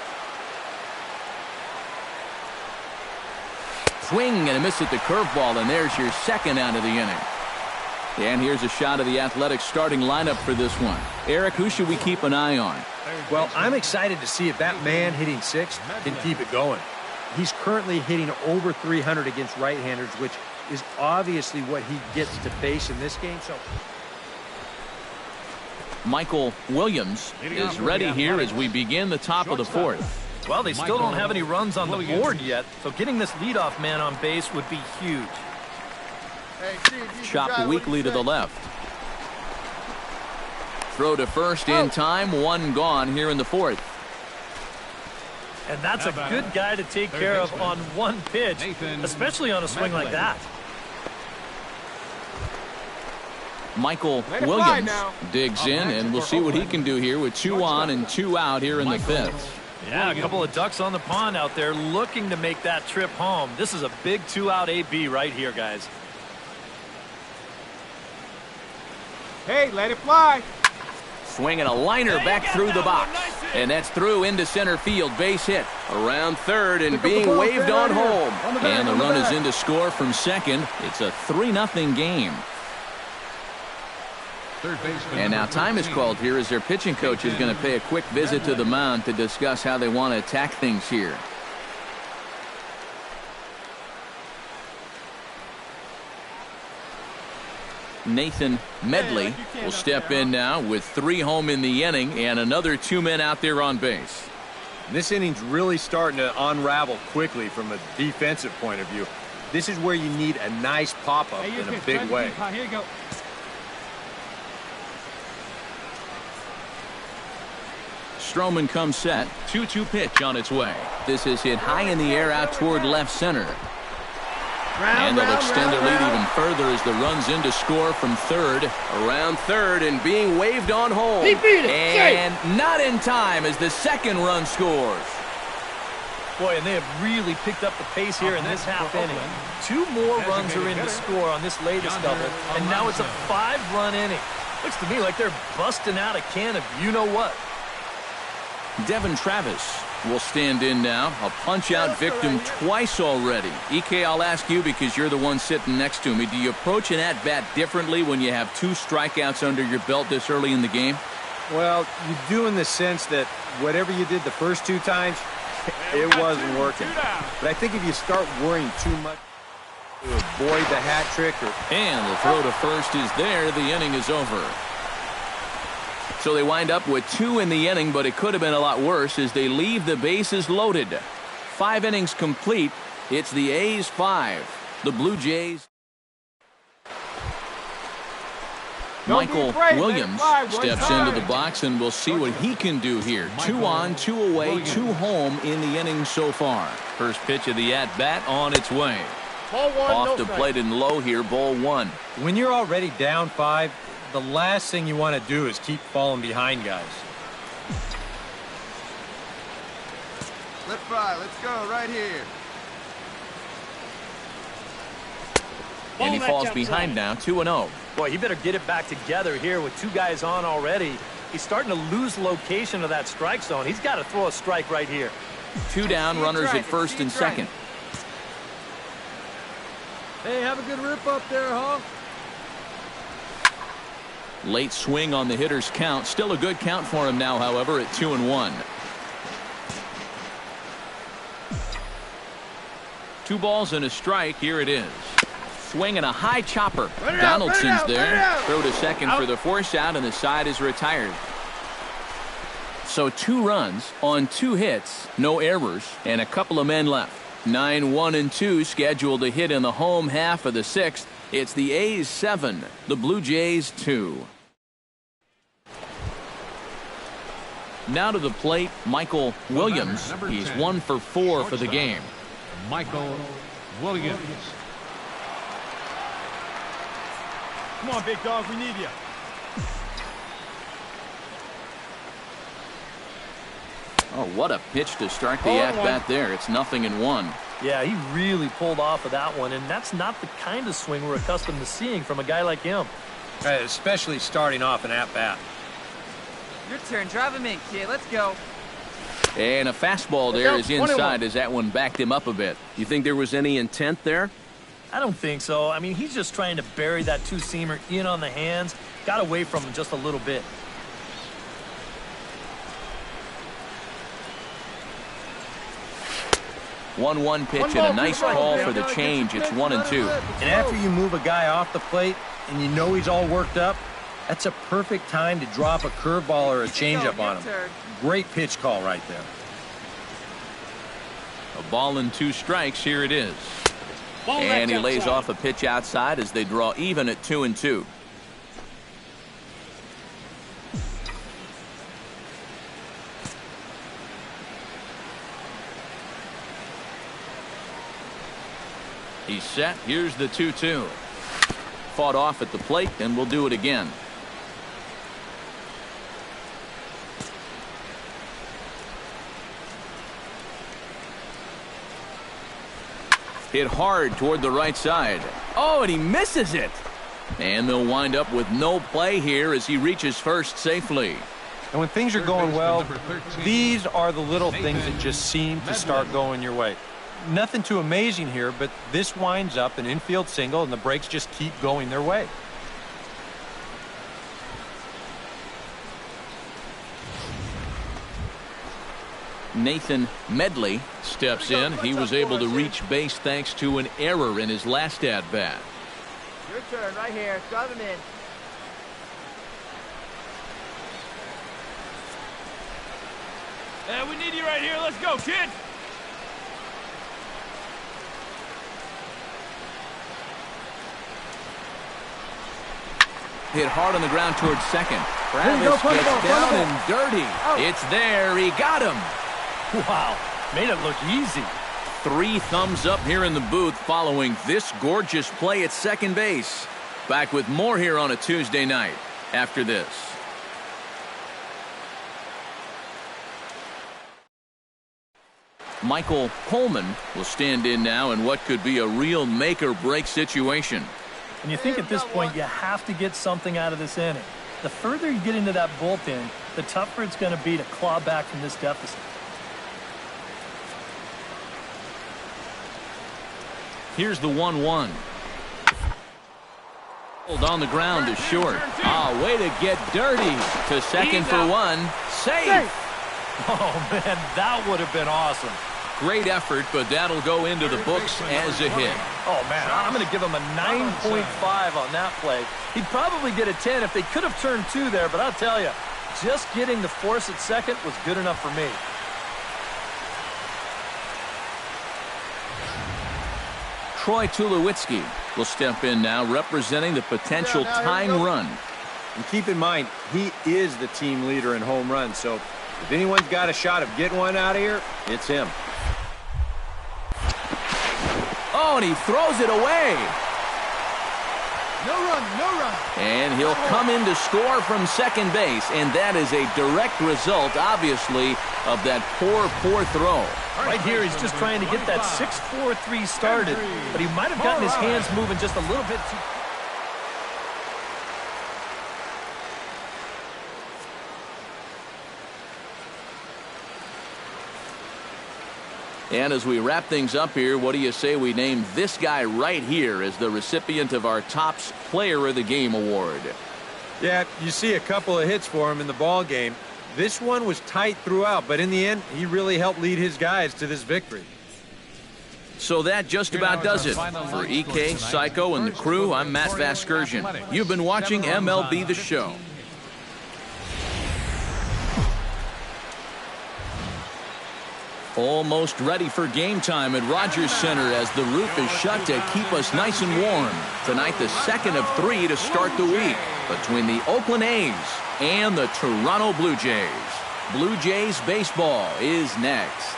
Swing and a miss at the curveball, and there's your second out of the inning. And here's a shot of the Athletics starting lineup for this one. Eric, who should we keep an eye on? Well, I'm excited to see if that man hitting 6 can keep it going. He's currently hitting over 300 against right-handers, which is obviously what he gets to face in this game. So Michael Williams is ready here as we begin the top of the 4th. Well, they still don't have any runs on the board yet, so getting this leadoff man on base would be huge. Chopped weakly to the left. Throw to first in time. 1 gone here in the 4th. And that's a good guy to take care of on 1 pitch, especially on a swing like that. Michael Williams digs in, and we'll see what he can do here with 2 on and 2 out here in the 5th. Yeah, a couple of ducks on the pond out there looking to make that trip home. This is a big 2-out AB right here, guys. Hey, let it fly. Swinging a liner back through the box. And that's through into center field. Base hit. Around third and being waved on home. And the run is in to score from second. It's a 3-0 game. And now time is called here as their pitching coach is going to pay a quick visit to the mound to discuss how they want to attack things here. Nathan Medley will step in now with 3 home in the inning and another 2 men out there on base. This inning's really starting to unravel quickly from a defensive point of view. This is where you need a nice pop-up in a big way. Here you go. Stroman comes set. 2-2 pitch on its way. This is hit high in the air out toward left center. And they'll extend their lead even further as the runs in to score from third. Around third and being waved on home. And not in time as the second run scores. Boy, and they have really picked up the pace here in this half inning. 2 more runs are in to score on this latest double, and now it's a 5-run inning. Looks to me like they're busting out a can of you-know-what. Devin Travis will stand in now. A punch-out victim twice already. EK, I'll ask you because you're the one sitting next to me. Do you approach an at-bat differently when you have 2 strikeouts under your belt this early in the game? Well, you do in the sense that whatever you did the first 2 times, it wasn't working. But I think if you start worrying too much to avoid the hat trick. And the throw to first is there. The inning is over. So they wind up with 2 in the inning, but it could have been a lot worse as they leave the bases loaded. 5 innings complete. It's the A's 5. The Blue Jays. Michael Williams steps into the box, and we'll see what he can do here. 2 on, 2 away, 2 home in the inning so far. First pitch of the at-bat on its way. Off the plate and low here, ball 1. When you're already down 5, the last thing you want to do is keep falling behind guys. Let's fly. Let's go right here. And he falls behind now, 2-0. Boy, he better get it back together here with 2 guys on already. He's starting to lose location of that strike zone. He's got to throw a strike right here. 2 down, runners at first and second. Hey, have a good rip up there, huh? Late swing on the hitter's count. Still a good count for him now, however, at 2-1. 2 balls and a strike. Here it is. Swing and a high chopper. Donaldson's there. Throw to second for the force out, and the side is retired. So 2 runs on 2 hits, no errors, and a couple of men left. 9, 1, and 2 scheduled to hit in the home half of the 6th. It's the A's 7, the Blue Jays 2. Now to the plate, Michael Williams. He's 1 for 4 for the game. Michael Williams. Come on, big dog, we need you. Oh, what a pitch to start the at-bat there. It's 0-1. Yeah, he really pulled off of that one, and that's not the kind of swing we're accustomed to seeing from a guy like him. Especially starting off an at-bat. Your turn. Drive him in, kid. Let's go. And a fastball there is inside as that one backed him up a bit. You think there was any intent there? I don't think so. I mean, he's just trying to bury that 2-seamer in on the hands. Got away from him just a little bit. One pitch and a nice call for the change. It's 1-2. And after you move a guy off the plate and you know he's all worked up, that's a perfect time to drop a curveball or a changeup on him. Great pitch call right there. A ball and 2 strikes. Here it is. And he lays off a pitch outside as they draw even at 2-2. He's set. Here's the 2-2. Fought off at the plate, and we'll do it again. Hit hard toward the right side. Oh, and he misses it. And they'll wind up with no play here as he reaches first safely. And when things are going well, these are the little things that just seem to start going your way. Nothing too amazing here, but this winds up an infield single, and the breaks just keep going their way. Nathan Medley steps in. He was able to reach base thanks to an error in his last at-bat. Your turn right here. Drive him in. Hey, we need you right here. Let's go, kid. Hit hard on the ground towards second. Travis gets down and dirty. It's there. He got him. Wow, made it look easy. 3 thumbs up here in the booth following this gorgeous play at second base. Back with more here on a Tuesday night after this. Michael Coleman will stand in now in what could be a real make-or-break situation. And you think at this point you have to get something out of this inning. The further you get into that bullpen, the tougher it's going to be to claw back from this deficit. Here's the 1-1. On the ground is short. Way to get dirty. To second for one. Safe. Oh, man, that would have been awesome. Great effort, but that'll go into the books as a hit. Oh, man, I'm going to give him a 9.5 on that play. He'd probably get a 10 if they could have turned 2 there, but I'll tell you, just getting the force at second was good enough for me. Troy Tulowitzki will step in now, representing the potential tying run. And keep in mind, he is the team leader in home runs, so if anyone's got a shot of getting one out of here, it's him. Oh, and he throws it away. No run, no run. And he'll come in to score from second base, and that is a direct result, obviously, of that poor throw. Right here, he's just trying to get that 6-4-3 started, but he might have gotten his hands moving just a little bit too. And as we wrap things up here, what do you say we name this guy right here as the recipient of our Topps Player of the Game award? Yeah, you see a couple of hits for him in the ball game. This one was tight throughout, but in the end, he really helped lead his guys to this victory. So that just about does it. For EK, Psycho, and the crew, I'm Matt Vasgersian. You've been watching MLB The Show. Almost ready for game time at Rogers Center as the roof is shut to keep us nice and warm. Tonight, the second of 3 to start the week between the Oakland A's and the Toronto Blue Jays. Blue Jays baseball is next.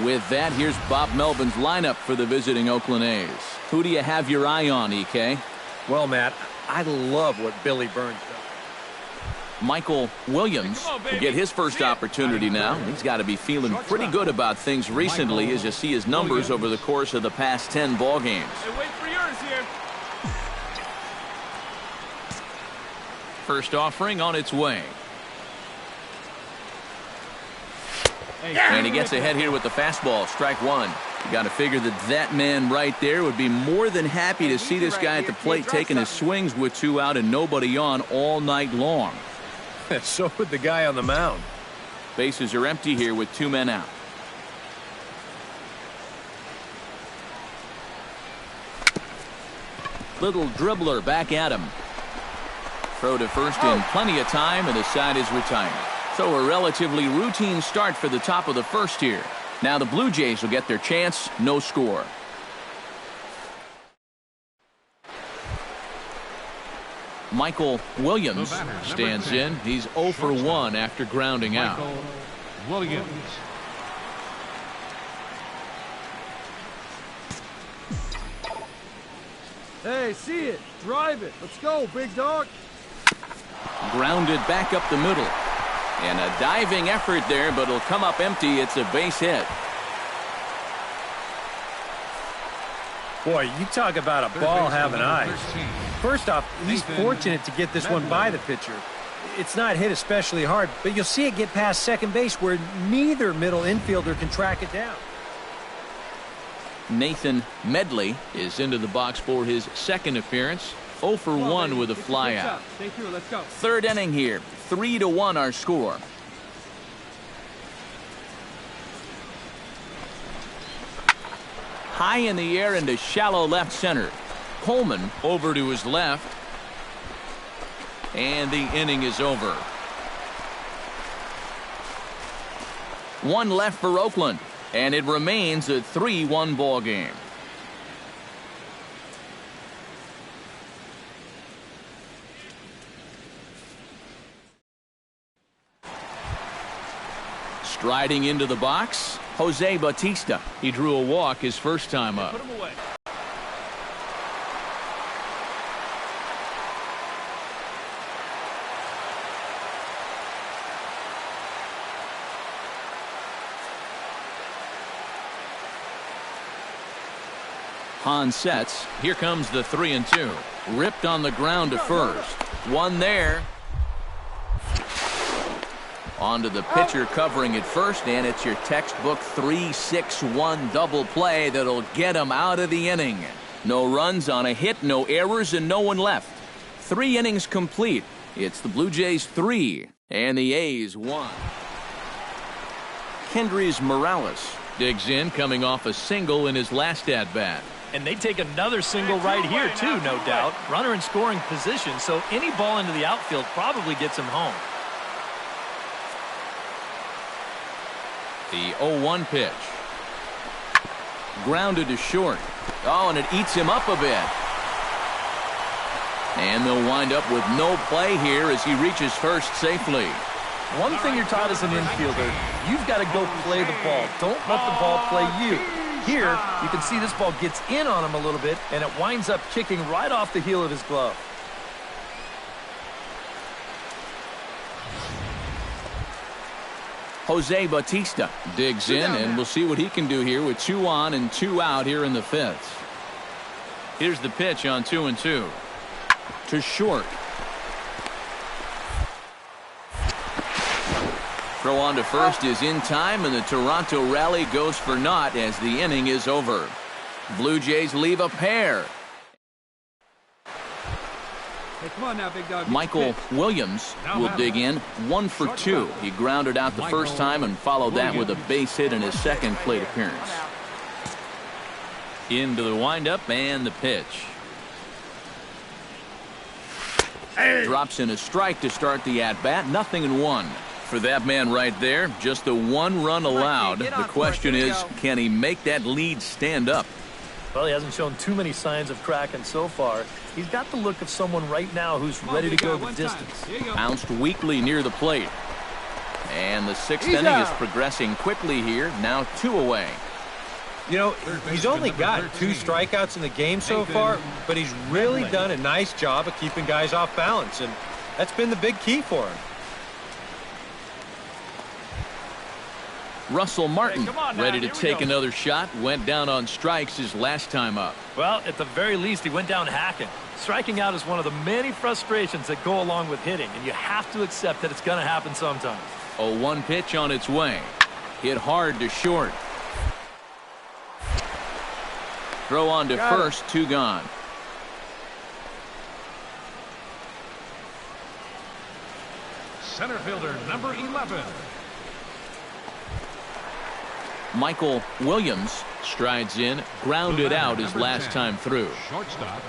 With that, here's Bob Melvin's lineup for the visiting Oakland A's. Who do you have your eye on, EK? Well, Matt, I love what Billy Burns does. Michael Williams will get his first opportunity now. He's got to be feeling pretty good about things recently as you see his numbers over the course of the past 10 ball games. Hey, wait for yours here. First offering on its way. And he gets ahead here with the fastball, strike one. You got to figure that man right there would be more than happy to see this guy at the plate taking his swings with 2 out and nobody on all night long. So would the guy on the mound. Bases are empty here with 2 men out. Little dribbler back at him. Throw to first in plenty of time, and the side is retired. So a relatively routine start for the top of the first here. Now the Blue Jays will get their chance, no score. Michael Williams stands in. He's 0 for 1 after grounding out. Williams. Hey, see it. Drive it. Let's go, big dog. Grounded back up the middle. And a diving effort there, but it'll come up empty. It's a base hit. Boy, you talk about a ball having eyes. First off, he's fortunate to get this one by the pitcher. It's not hit especially hard, but you'll see it get past second base where neither middle infielder can track it down. Nathan Medley is into the box for his second appearance. 0 for 1 with a flyout. Third inning here. 3-1 our score. High in the air into shallow left center. Coleman over to his left. And the inning is over. 1 left for Oakland. And it remains a 3-1 ball game. Striding into the box, Jose Bautista. He drew a walk his first time up. Put him away. Hahn sets. Here comes the 3-2. Ripped on the ground to first. One there. On to the pitcher covering it first, and it's your textbook 3-6-1 double play that'll get him out of the inning. No runs on a hit, no errors, and no one left. 3 innings complete. It's the Blue Jays 3 and the A's 1. Kendrys Morales digs in, coming off a single in his last at-bat. And they take another single right here, too, no doubt. Runner in scoring position, so any ball into the outfield probably gets him home. The 0-1 pitch. Grounded to short. Oh, and it eats him up a bit. And they'll wind up with no play here as he reaches first safely. One thing you're taught as an infielder, you've got to go play the ball. Don't let the ball play you. Here, you can see this ball gets in on him a little bit, and it winds up kicking right off the heel of his glove. Jose Bautista digs in, and we'll see what he can do here with 2 on and 2 out here in the 5th. Here's the pitch on 2-2. To short. Throw on to first is in time, and the Toronto rally goes for naught as the inning is over. Blue Jays leave a pair. Hey, come on now, big dog. Michael Williams will dig in, 1 for 2. He grounded out the first time and followed that with a base hit in his second plate appearance. Into the windup and the pitch. Drops in a strike to start the at-bat. 0-1. For that man right there, just the 1 run allowed. The question is, can he make that lead stand up? Well, he hasn't shown too many signs of cracking so far. He's got the look of someone right now who's ready to go the distance. Bounced weakly near the plate. And the 6th inning is progressing quickly here. Now 2 away. You know, he's only got 2 strikeouts in the game so far, but he's really done a nice job of keeping guys off balance, and that's been the big key for him. Russell Martin ready to take another shot. Went down on strikes his last time up. Well, at the very least, he went down hacking. Striking out is one of the many frustrations that go along with hitting, and you have to accept that it's going to happen sometimes. 0-1 pitch on its way. Hit hard to short. Throw on to first, 2 gone. Center fielder number 11. Michael Williams strides in, grounded out his last time through. Shortstop,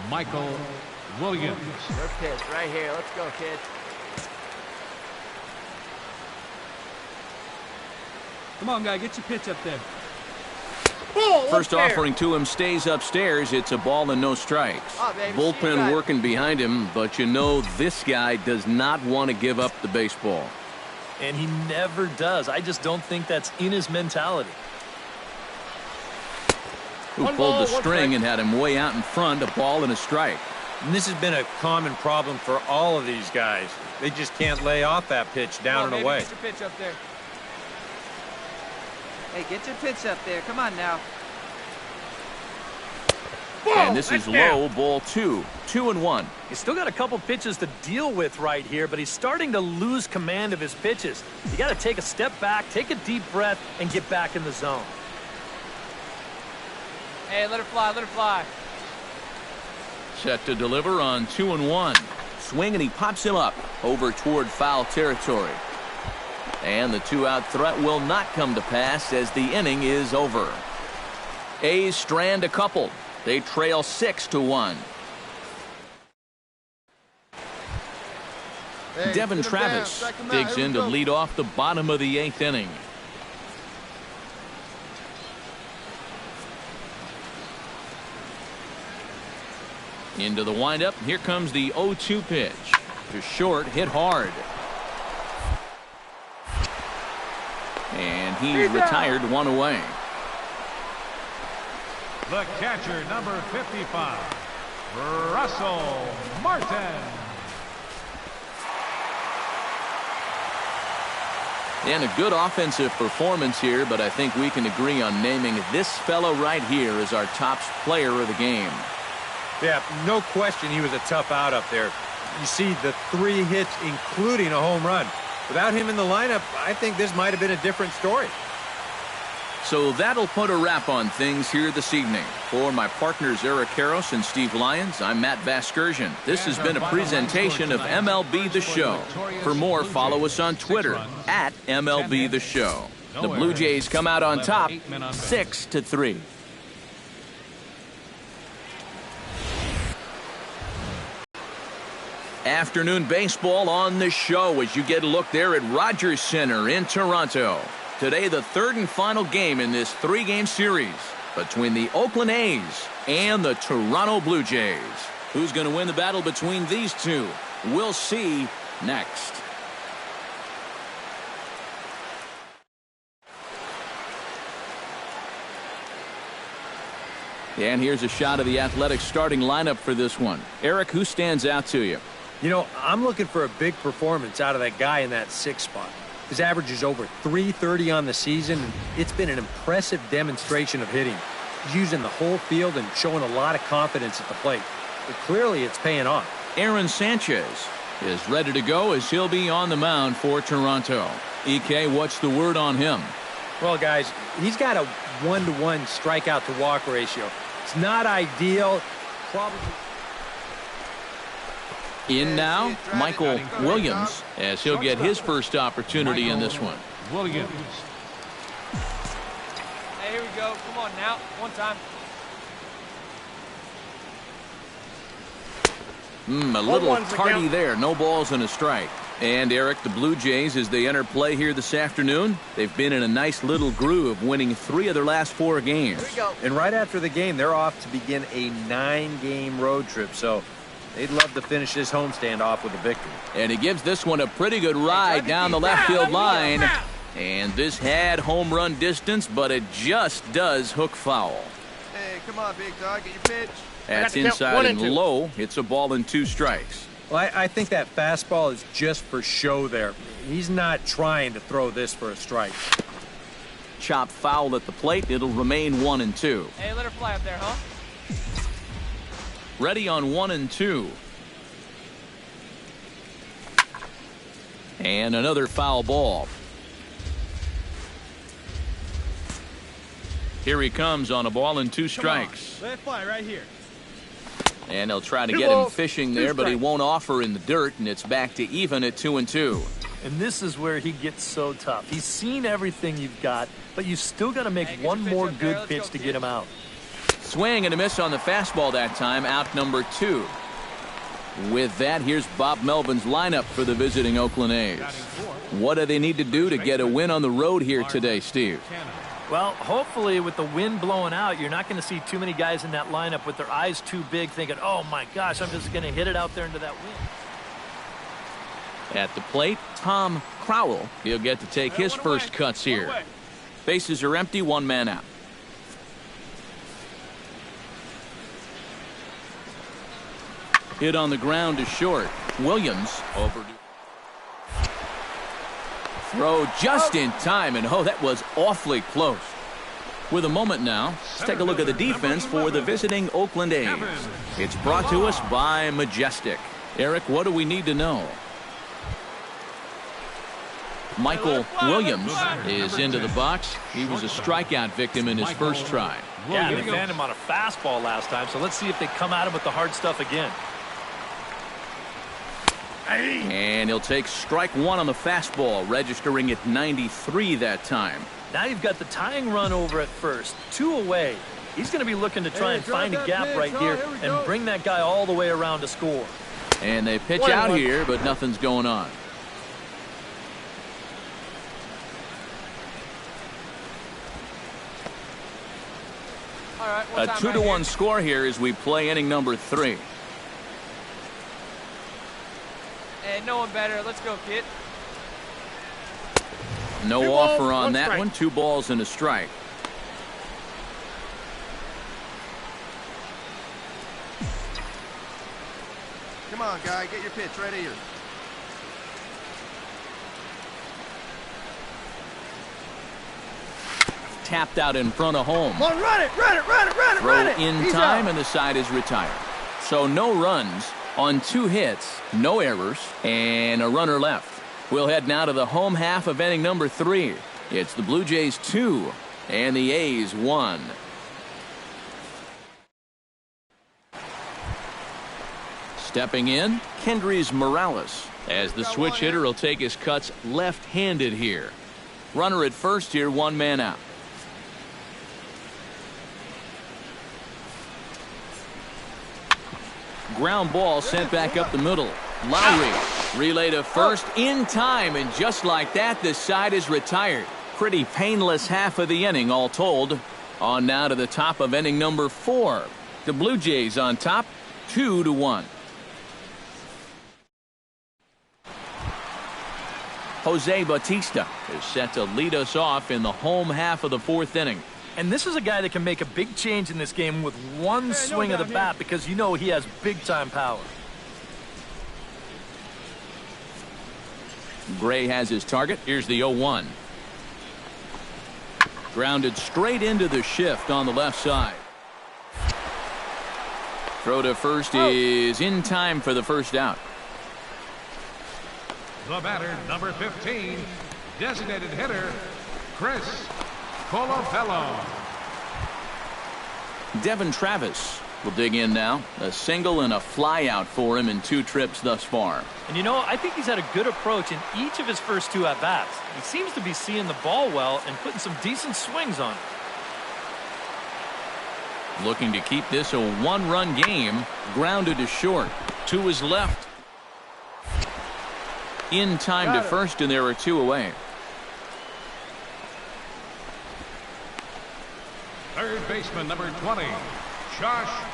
Michael Williams. Good pitch right here. Let's go, kid. Come on, guy. Get your pitch up there. First offering to him stays upstairs. It's a ball and no strikes. Bullpen working behind him, but you know this guy does not want to give up the baseball. And he never does. I just don't think that's in his mentality. Who pulled the string and had him way out in front, a ball and a strike. And this has been a common problem for all of these guys. They just can't lay off that pitch down and away. Get your pitch up there. Hey, get your pitch up there. Come on now. And this is low, ball 2. 2-1. He's still got a couple pitches to deal with right here, but he's starting to lose command of his pitches. You got to take a step back, take a deep breath, and get back in the zone. Hey, let her fly, let her fly. Set to deliver on 2-1. Swing, and he pops him up over toward foul territory. And the 2-out threat will not come to pass as the inning is over. A's strand a couple. They trail 6-1. Devin Travis digs in to lead off the bottom of the 8th inning. Into the windup. Here comes the 0-2 pitch. To short, hit hard. he retired one away. The catcher, number 55, Russell Martin. And a good offensive performance here, but I think we can agree on naming this fellow right here as our top player of the game. Yeah, no question he was a tough out up there. You see the 3 hits, including a home run. Without him in the lineup, I think this might have been a different story. So that'll put a wrap on things here this evening. For my partners Eric Karros and Steve Lyons, I'm Matt Vasgersian. This has been a presentation of MLB The Show. For more, follow us on Twitter at MLB The Show. The Blue Jays come out on top 6-3. Afternoon baseball on the show as you get a look there at Rogers Center in Toronto. Today, the third and final game in this 3-game series between the Oakland A's and the Toronto Blue Jays. Who's going to win the battle between these two? We'll see next. And here's a shot of the Athletics starting lineup for this one. Eric, who stands out to you? You know, I'm looking for a big performance out of that guy in that 6th spot. His average is over .330 on the season, and it's been an impressive demonstration of hitting. He's using the whole field and showing a lot of confidence at the plate. But clearly it's paying off. Aaron Sanchez is ready to go as he'll be on the mound for Toronto. EK, what's the word on him? Well, guys, he's got a 1-to-1 strikeout to walk ratio. It's not ideal. Probably. In now, Michael Williams, as he'll get his first opportunity in this one. Williams. Hey, here we go. Come on now. One time. A little tardy there. No balls and a strike. And Eric, the Blue Jays, as they enter play here this afternoon, they've been in a nice little groove, winning 3 of their last 4 games. Here we go. And right after the game, they're off to begin a 9-game road trip. So they'd love to finish this homestand off with a victory. And he gives this one a pretty good ride down the left field line. And this had home run distance, but it just does hook foul. Hey, come on, big dog. Get your pitch. That's inside and low. It's a ball and 2 strikes. Well, I think that fastball is just for show there. He's not trying to throw this for a strike. Chop foul at the plate. It'll remain 1-2. Hey, let her fly up there, huh? Ready on 1-2. And another foul ball. Here he comes on a ball and 2 strikes. Let it fly right here. And they'll try to get him fishing there, but he won't offer in the dirt, and it's back to even at 2-2. And this is where he gets so tough. He's seen everything you've got, but you still got to make one more good pitch to get him out. Swing and a miss on the fastball that time, out number 2. With that, here's Bob Melvin's lineup for the visiting Oakland A's. What do they need to do to get a win on the road here today, Steve? Well, hopefully with the wind blowing out, you're not going to see too many guys in that lineup with their eyes too big thinking, oh my gosh, I'm just going to hit it out there into that wind. At the plate, Tom Crowell. He'll get to take his first cuts here. Bases are empty, 1 man out. Hit on the ground to short. Williams overdue. Throw just in time, and that was awfully close. With a moment now, let's take a look at the defense for the visiting Oakland A's. It's brought to us by Majestic. Eric, what do we need to know? Michael Williams is into the box. He was a strikeout victim in his first try. Yeah, they banned him on a fastball last time, so let's see if they come at him with the hard stuff again. And he'll take strike 1 on the fastball, registering at 93 that time. Now you've got the tying run over at first, 2 away. He's going to be looking to try and find a gap right here and bring that guy all the way around to score. And they pitch out here, but nothing's going on. All right, a 2-1 score here as we play inning number 3. Hey, no one better. Let's go, kid. No offer on that one. 2 balls and a strike. Come on, guy. Get your pitch right here. Tapped out in front of home. Come on, run it, run it, run it, run it, Throw run it. in He's time, out. and the side is retired. So no runs on 2 hits, no errors, and a runner left. We'll head now to the home half of inning number 3. It's the Blue Jays 2 and the A's 1. Stepping in, Kendrys Morales, as the switch hitter will take his cuts left-handed here. Runner at first here, 1 man out. Ground ball sent back up the middle. Lowry relay to first in time, and just like that, the side is retired. Pretty painless half of the inning, all told. On now to the top of inning number 4. The Blue Jays on top, 2-1. Jose Bautista is set to lead us off in the home half of the 4th inning. And this is a guy that can make a big change in this game with one swing of the bat, because you know he has big-time power. Gray has his target. Here's the 0-1. Grounded straight into the shift on the left side. Throw to first is in time for the first out. The batter, number 15, designated hitter, Chris Colabello. Devin Travis will dig in now. A single and a fly out for him in 2 trips thus far. And you know, I think he's had a good approach in each of his first 2 at-bats. He seems to be seeing the ball well and putting some decent swings on it. Looking to keep this a 1-run game. Grounded to short. To his left. In time to first, and there are 2 away. Third baseman, number 20, Josh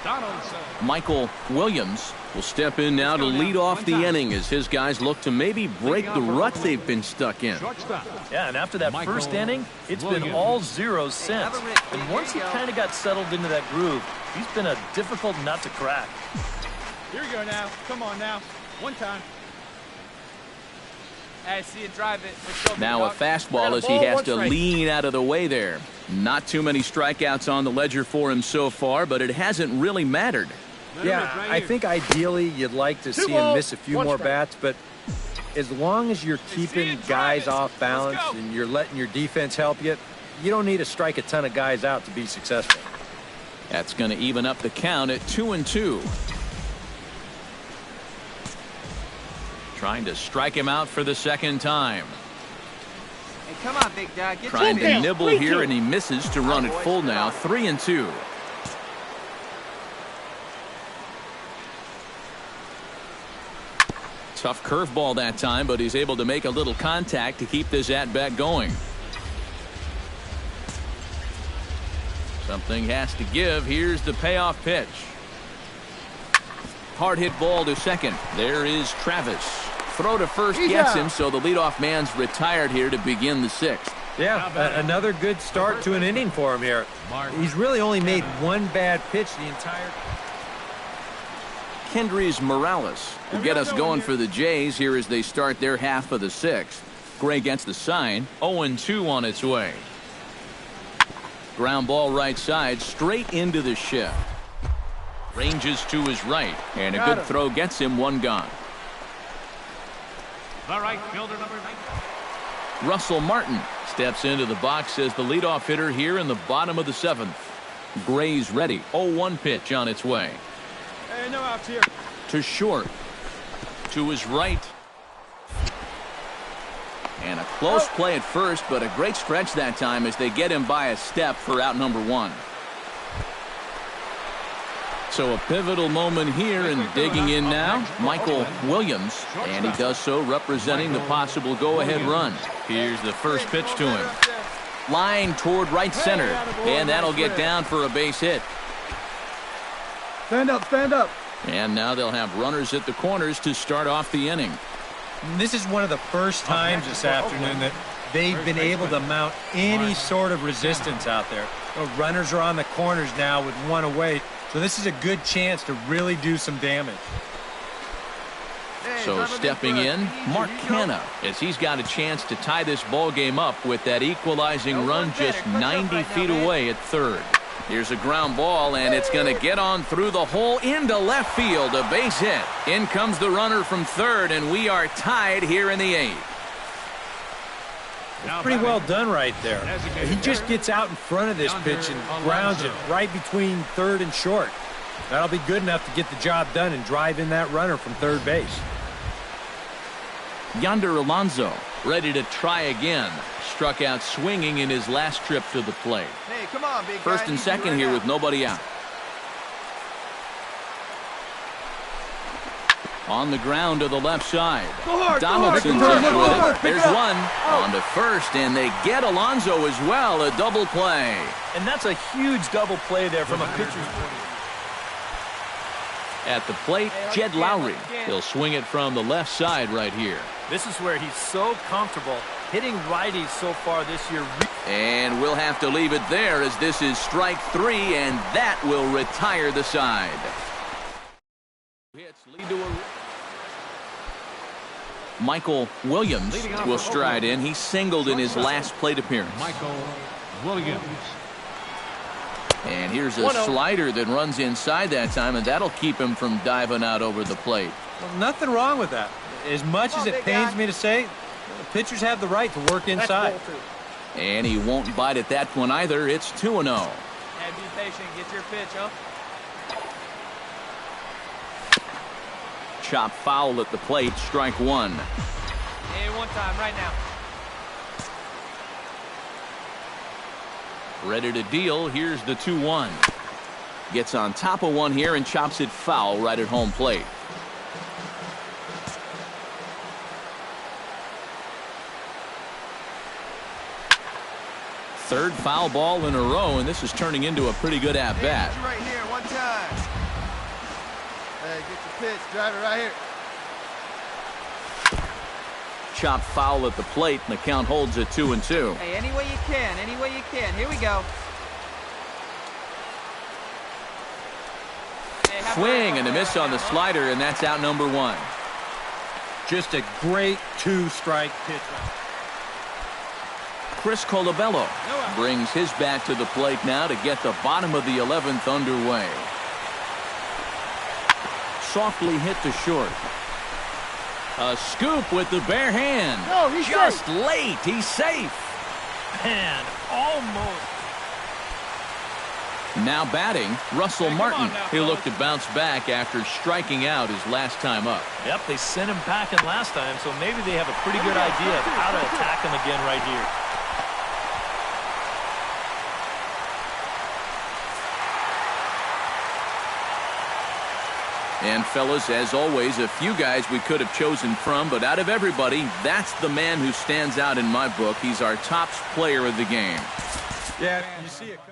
Donaldson. Michael Williams will step in now to lead off the inning as his guys look to maybe break the rut they've been stuck in. Shortstop. Yeah, and after that first inning, it's been all zeros since. And once he kind of got settled into that groove, he's been a difficult nut to crack. Here we go now. Come on now. One time. Hey, see you drive it. Let's go, Now a dog. fastball as he has to lean out of the way there. Not too many strikeouts on the ledger for him so far, but it hasn't really mattered. Yeah, I think ideally you'd like to see him miss a few more bats, but as long as you're keeping guys off balance and you're letting your defense help you, you don't need to strike a ton of guys out to be successful. That's going to even up the count at 2-2. Trying to strike him out for the second time. Hey, come on, big dog. Get Trying your to nibble here, and he misses to run it full now. 3-2. Tough curveball that time, but he's able to make a little contact to keep this at-bat going. Something has to give. Here's the payoff pitch. Hard hit ball to second. There is Travis. Throw to first gets him, so the leadoff man's retired here to begin the 6th. Yeah, another good start to an inning for him here. He's really only made 1 bad pitch the entire... Kendrys Morales will get us going for the Jays here as they start their half of the 6th. Gray gets the sign. 0-2 on its way. Ground ball right side, straight into the shift. Ranges to his right, and a good throw gets him 1 gone. The right fielder, number 9. Russell Martin steps into the box as the leadoff hitter here in the bottom of the 7th. Gray's ready. 0-1 pitch on its way. Hey, no outs here. To short. To his right. And a close play at first, but a great stretch that time as they get him by a step for out number 1. So a pivotal moment here, and digging in now, Michael Williams, and he does so representing the possible go-ahead run. Here's the first pitch to him. Line toward right center, and that'll get down for a base hit. Stand up, stand up. And now they'll have runners at the corners to start off the inning. This is one of the first times this afternoon that they've been able to mount any sort of resistance out there. The runners are on the corners now with one away, so this is a good chance to really do some damage. So stepping in, Mark Canha, as he's got a chance to tie this ball game up with that equalizing run just 90 feet away at third. Here's a ground ball, and it's going to get on through the hole into left field. A base hit. In comes the runner from third, and we are tied here in the eighth. Pretty well done right there. He just gets out in front of this pitch and grounds it right between third and short. That'll be good enough to get the job done and drive in that runner from third base. Yonder Alonso, ready to try again. Struck out swinging in his last trip to the plate. Hey, come on, big guy. First and second here with nobody out. On the ground to the left side. Donaldson's up with it. There's one. On to first, and they get Alonso as well. A double play. And that's a huge double play there from a pitcher's point of view. At the plate, Jed Lowry. He'll swing it from the left side right here. This is where he's so comfortable hitting righties so far this year. And we'll have to leave it there as this is strike three, and that will retire the side. Hits lead to a... Michael Williams will stride in. He singled in his last plate appearance. Michael Williams. And here's a slider that runs inside that time, and that'll keep him from diving out over the plate. Well, nothing wrong with that. As much as it pains me to say, the pitchers have the right to work inside. And he won't bite at that one either. It's 2-0. Hey, be patient. Get your pitch, huh? Chop foul at the plate. Strike one. Hey, one time, right now. Ready to deal. Here's the 2-1. Gets on top of one here and chops it foul right at home plate. Third foul ball in a row, and this is turning into a pretty good at-bat. Hey, right here, one time. Hey, get your pitch. Drive it right here. Chop foul at the plate, and the count holds at 2-2. Hey, any way you can, any way you can. Here we go. Hey, swing and a miss on the slider, and that's out number one. Just a great two-strike pitch. Chris Colabello brings his bat to the plate now to get the bottom of the 11th underway. Softly hit to short. A scoop with the bare hand. No, he's just safe. Late. He's safe. Man, almost. Now batting, Russell Martin. He'll look to bounce back after striking out his last time up. Yep, they sent him packing last time, so maybe they have a pretty good idea of how to attack him again right here. And fellas, as always, a few guys we could have chosen from, but out of everybody, that's the man who stands out in my book. He's our top player of the game. Yeah, you see a couple.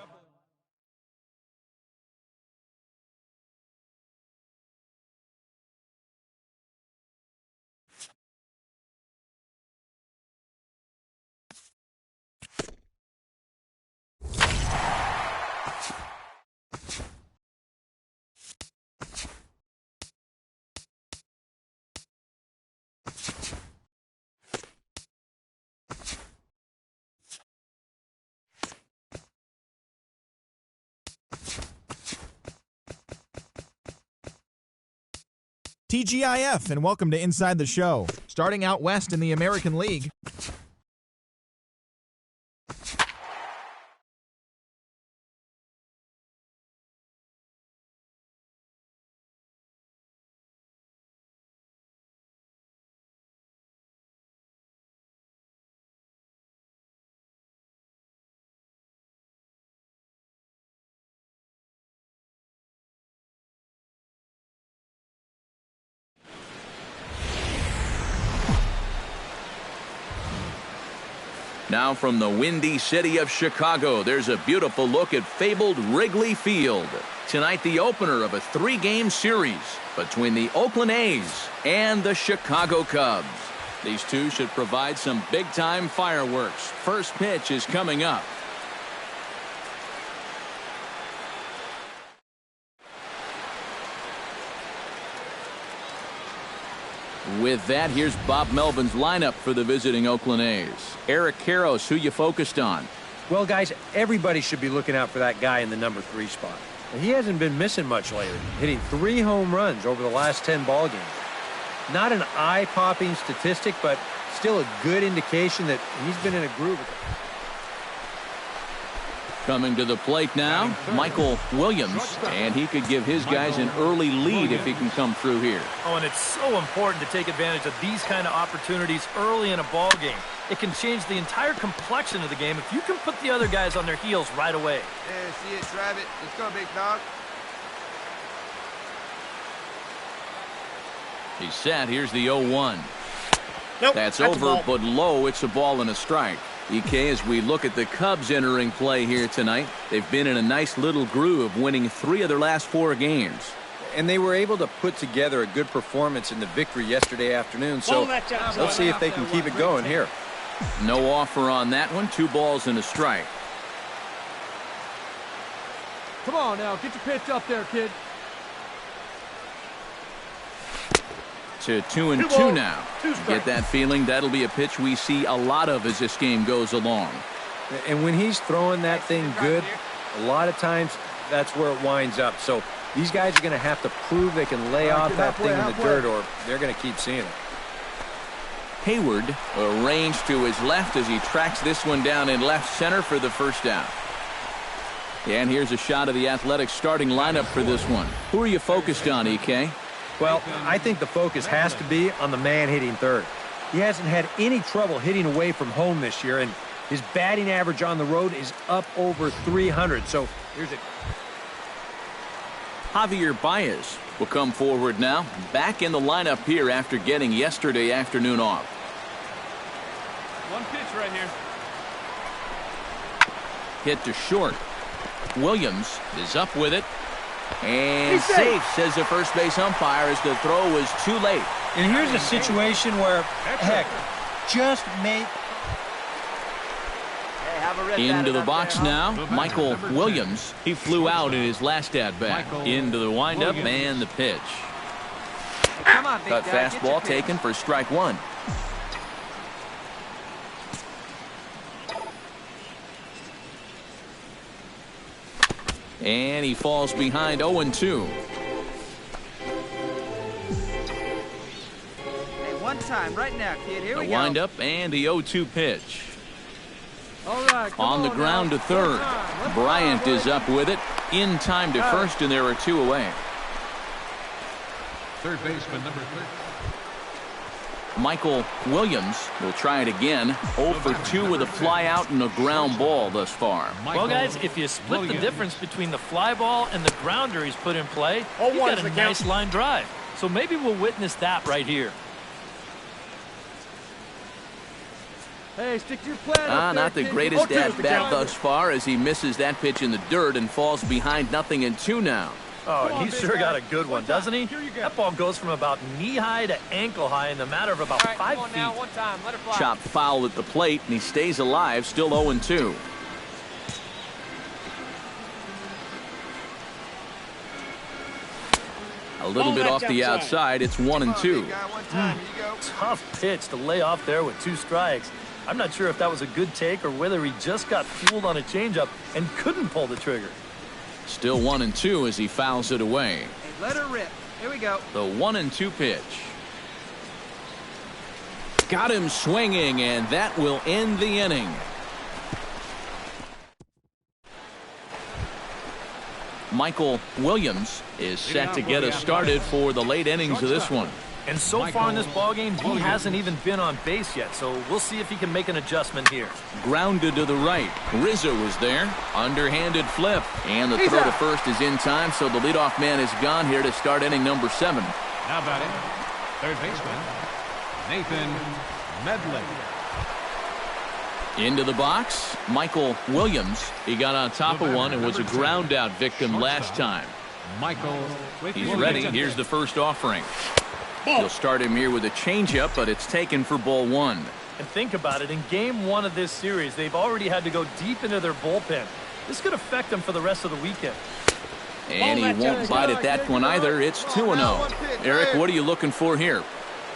TGIF, and welcome to Inside the Show. Starting out west in the American League. Now from the windy city of Chicago, there's a beautiful look at fabled Wrigley Field. Tonight, the opener of a 3-game series between the Oakland A's and the Chicago Cubs. These two should provide some big-time fireworks. First pitch is coming up. With that, here's Bob Melvin's lineup for the visiting Oakland A's. Eric Karros, who you focused on? Well, guys, everybody should be looking out for that guy in the number 3 spot. He hasn't been missing much lately, hitting 3 home runs over the last 10 ball games. Not an eye-popping statistic, but still a good indication that he's been in a groove. Coming to the plate now, Michael Williams, and he could give his guys an early lead if he can come through here. Oh, and it's so important to take advantage of these kind of opportunities early in a ball game. It can change the entire complexion of the game if you can put the other guys on their heels right away. Yeah, see it, drive it. Let's go, big dog. He's set. Here's the 0-1. Nope, that's over, but low. It's a ball and a strike. EK, as we look at the Cubs entering play here tonight, they've been in a nice little groove, winning 3 of their last 4 games. And they were able to put together a good performance in the victory yesterday afternoon, so let's see if they can keep it going here. No offer on that one. 2 balls and a strike. Come on now, get your pitch up there, kid. To 2-2 now. Get that feeling that'll be a pitch we see a lot of as this game goes along. And when he's throwing that thing good, a lot of times that's where it winds up. So these guys are going to have to prove they can lay off that thing in the dirt, or they're going to keep seeing it. Hayward arranged to his left as he tracks this one down in left center for the first down. And here's a shot of the Athletics starting lineup for this one. Who are you focused on, EK? Well, I think the focus has to be on the man hitting third. He hasn't had any trouble hitting away from home this year, and his batting average on the road is up over 300. So here's it. Javier Baez will come forward now, back in the lineup here after getting yesterday afternoon off. One pitch right here. Hit to short. Williams is up with it. And safe, says the first base umpire, as the throw was too late. And here's a situation where, heck, just make... Into the box now, Michael Williams. He flew out in his last at-bat. Into the windup and the pitch. Cut fastball taken for strike 1. And he falls behind 0-2. Hey, one time right now, kid. Here we go. The windup and the 0-2 pitch. All right, on the ground to third. Bryant is up with it. In time to first, and there are 2 away. Third baseman number 3. Michael Williams will try it again. 0 for 2 with a fly out and a ground ball thus far. Well, guys, if you split the difference between the fly ball and the grounder he's put in play, you've got a nice line drive. So maybe we'll witness that right here. Hey, stick to your plan. Not the greatest at-bat thus far, as he misses that pitch in the dirt and falls behind 0-2 now. Oh, and he's sure got a good one, doesn't he? That ball goes from about knee-high to ankle-high in the matter of about 5 feet. Now, one time. Let it fly. Chopped foul at the plate, and he stays alive, still 0-2. A little bit off the outside. It's 1-2. Tough pitch to lay off there with 2 strikes. I'm not sure if that was a good take or whether he just got fooled on a changeup and couldn't pull the trigger. Still 1-2 as he fouls it away. Hey, let her rip. Here we go. The 1-2 pitch. Got him swinging, and that will end the inning. Michael Williams is set to get us started for the late innings of this one. And so far in this ballgame, he hasn't even been on base yet, so we'll see if he can make an adjustment here. Grounded to the right. Rizzo is there. Underhanded flip. And the throw to first is in time, so the leadoff man is gone here to start inning number 7. Now batting, third baseman, Nathan Medley. Into the box, Michael Williams. He got on top of one and was a ground out victim last time. Michael. He's ready. Here's the first offering. He'll start him here with a changeup, but it's taken for ball 1. And think about it. In game 1 of this series, they've already had to go deep into their bullpen. This could affect them for the rest of the weekend. And he won't bite at that one either. It's 2-0. Eric, what are you looking for here?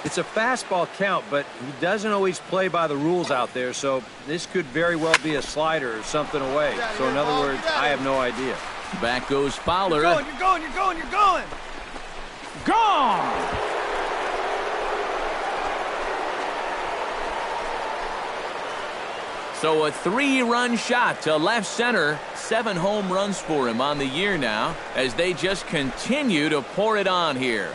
It's a fastball count, but he doesn't always play by the rules out there, so this could very well be a slider or something away. So in other words, I have no idea. Back goes Fowler. You're going. Gone! So a 3-run shot to left center. 7 home runs for him on the year now as they just continue to pour it on here.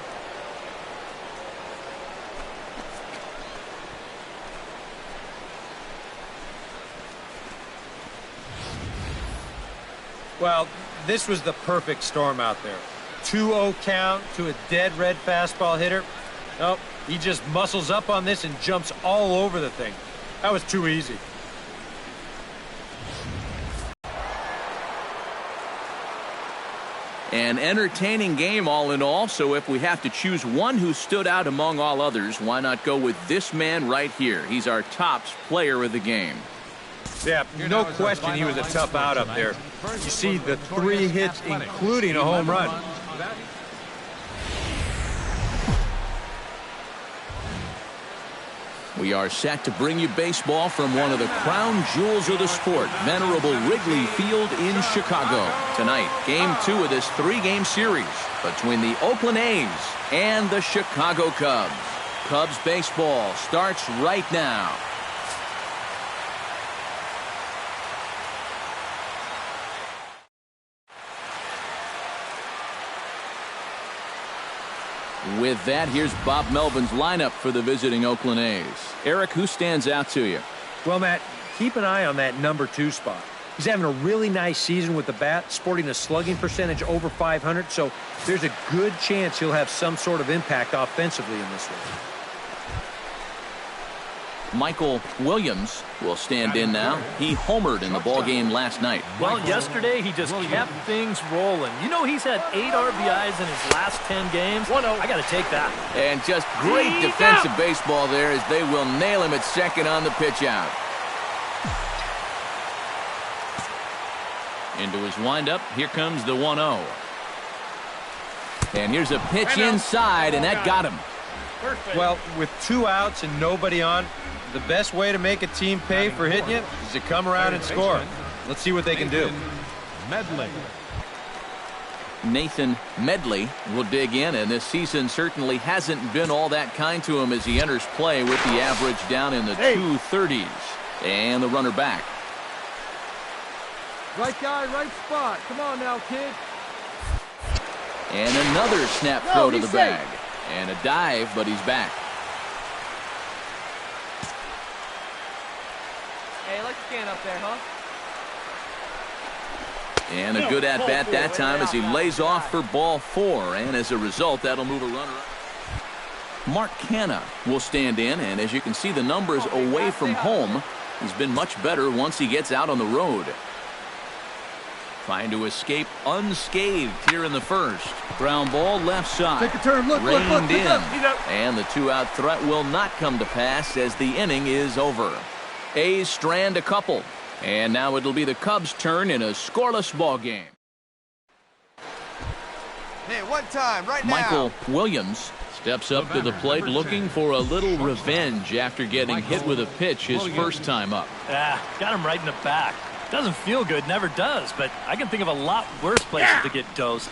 Well, this was the perfect storm out there. 2-0 count to a dead red fastball hitter. Nope, he just muscles up on this and jumps all over the thing. That was too easy. An entertaining game all in all, so if we have to choose one who stood out among all others, why not go with this man right here? He's our top player of the game. Yeah, no question he was a tough out up there. You see the 3 hits, including a home run. We are set to bring you baseball from one of the crown jewels of the sport, venerable Wrigley Field in Chicago. Tonight, game 2 of this 3-game series between the Oakland A's and the Chicago Cubs. Cubs baseball starts right now. With that, here's Bob Melvin's lineup for the visiting Oakland A's. Eric, who stands out to you? Well, Matt, keep an eye on that number 2 spot. He's having a really nice season with the bat, sporting a slugging percentage over 500, so there's a good chance he'll have some sort of impact offensively in this one. Michael Williams will stand in now. He homered in the ballgame last night. Well, yesterday he just kept things rolling. You know, he's had 8 RBIs in his last 10 games. I got to take that. And just great defensive baseball there as they will nail him at second on the pitch out. Into his windup, here comes the 1-0. And here's a pitch inside, and that got him. Well, with 2 outs and nobody on, the best way to make a team pay for hitting you is to come around and score. Let's see what they can do. Nathan Medley will dig in, and this season certainly hasn't been all that kind to him as he enters play with the average down in the 230s. And the runner back. Right guy, right spot. Come on now, kid. And another snap throw to the bag. And a dive, but he's back. Hey, let's stand up there, huh? And a good at-bat that time as he lays off for ball 4. And as a result, that'll move a runner up. Mark Canha will stand in, and as you can see the numbers away from home, he's been much better once he gets out on the road. Trying to escape unscathed here in the first. Ground ball left side. Take a turn. Look, Reined in. And the 2-out threat will not come to pass as the inning is over. A's strand a couple. And now it'll be the Cubs' turn in a scoreless ball game. Hey, one time, right now. Michael Williams steps up to the plate looking for a little revenge after getting hit with a pitch his first time up. Got him right in the back. Doesn't feel good, never does, but I can think of a lot worse places to get dosed.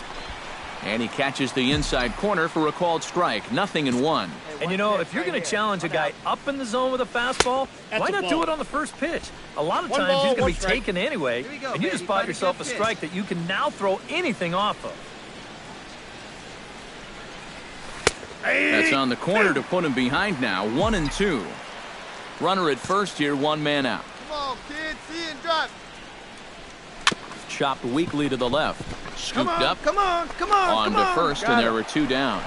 And he catches the inside corner for a called strike. 0-1. And you know, if you're going to challenge a guy up in the zone with a fastball, why not do it on the first pitch? A lot of times he's going to be taken anyway, and you just bought yourself a strike that you can now throw anything off of. That's on the corner to put him behind now. 1-2. Runner at first here, 1 man out. Come on, kid. See and drop. Chopped weakly to the left. Scooped up. Come on. On to first, and there were 2 down.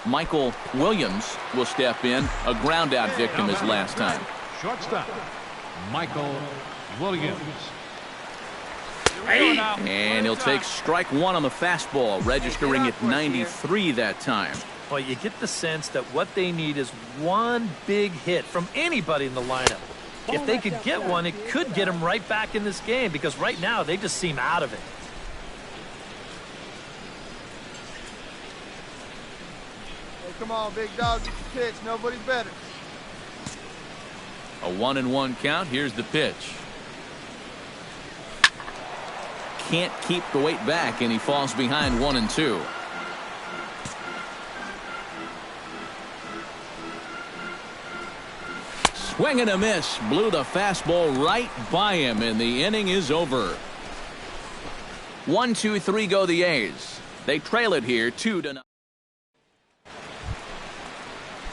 Michael Williams will step in. A ground out victim as last time. Shortstop, Michael Williams. And he'll take strike one on the fastball, registering at 93 that time. Well, you get the sense that what they need is one big hit from anybody in the lineup. If they could get one, it could get them right back in this game, because right now they just seem out of it. Hey, come on, big dog, get your pitch. Nobody better. A 1-1 count. Here's the pitch. Can't keep the weight back, and he falls behind 1-2. Swing and a miss. Blew the fastball right by him, and the inning is over. 1-2-3 go the A's. They trail it here 2-0.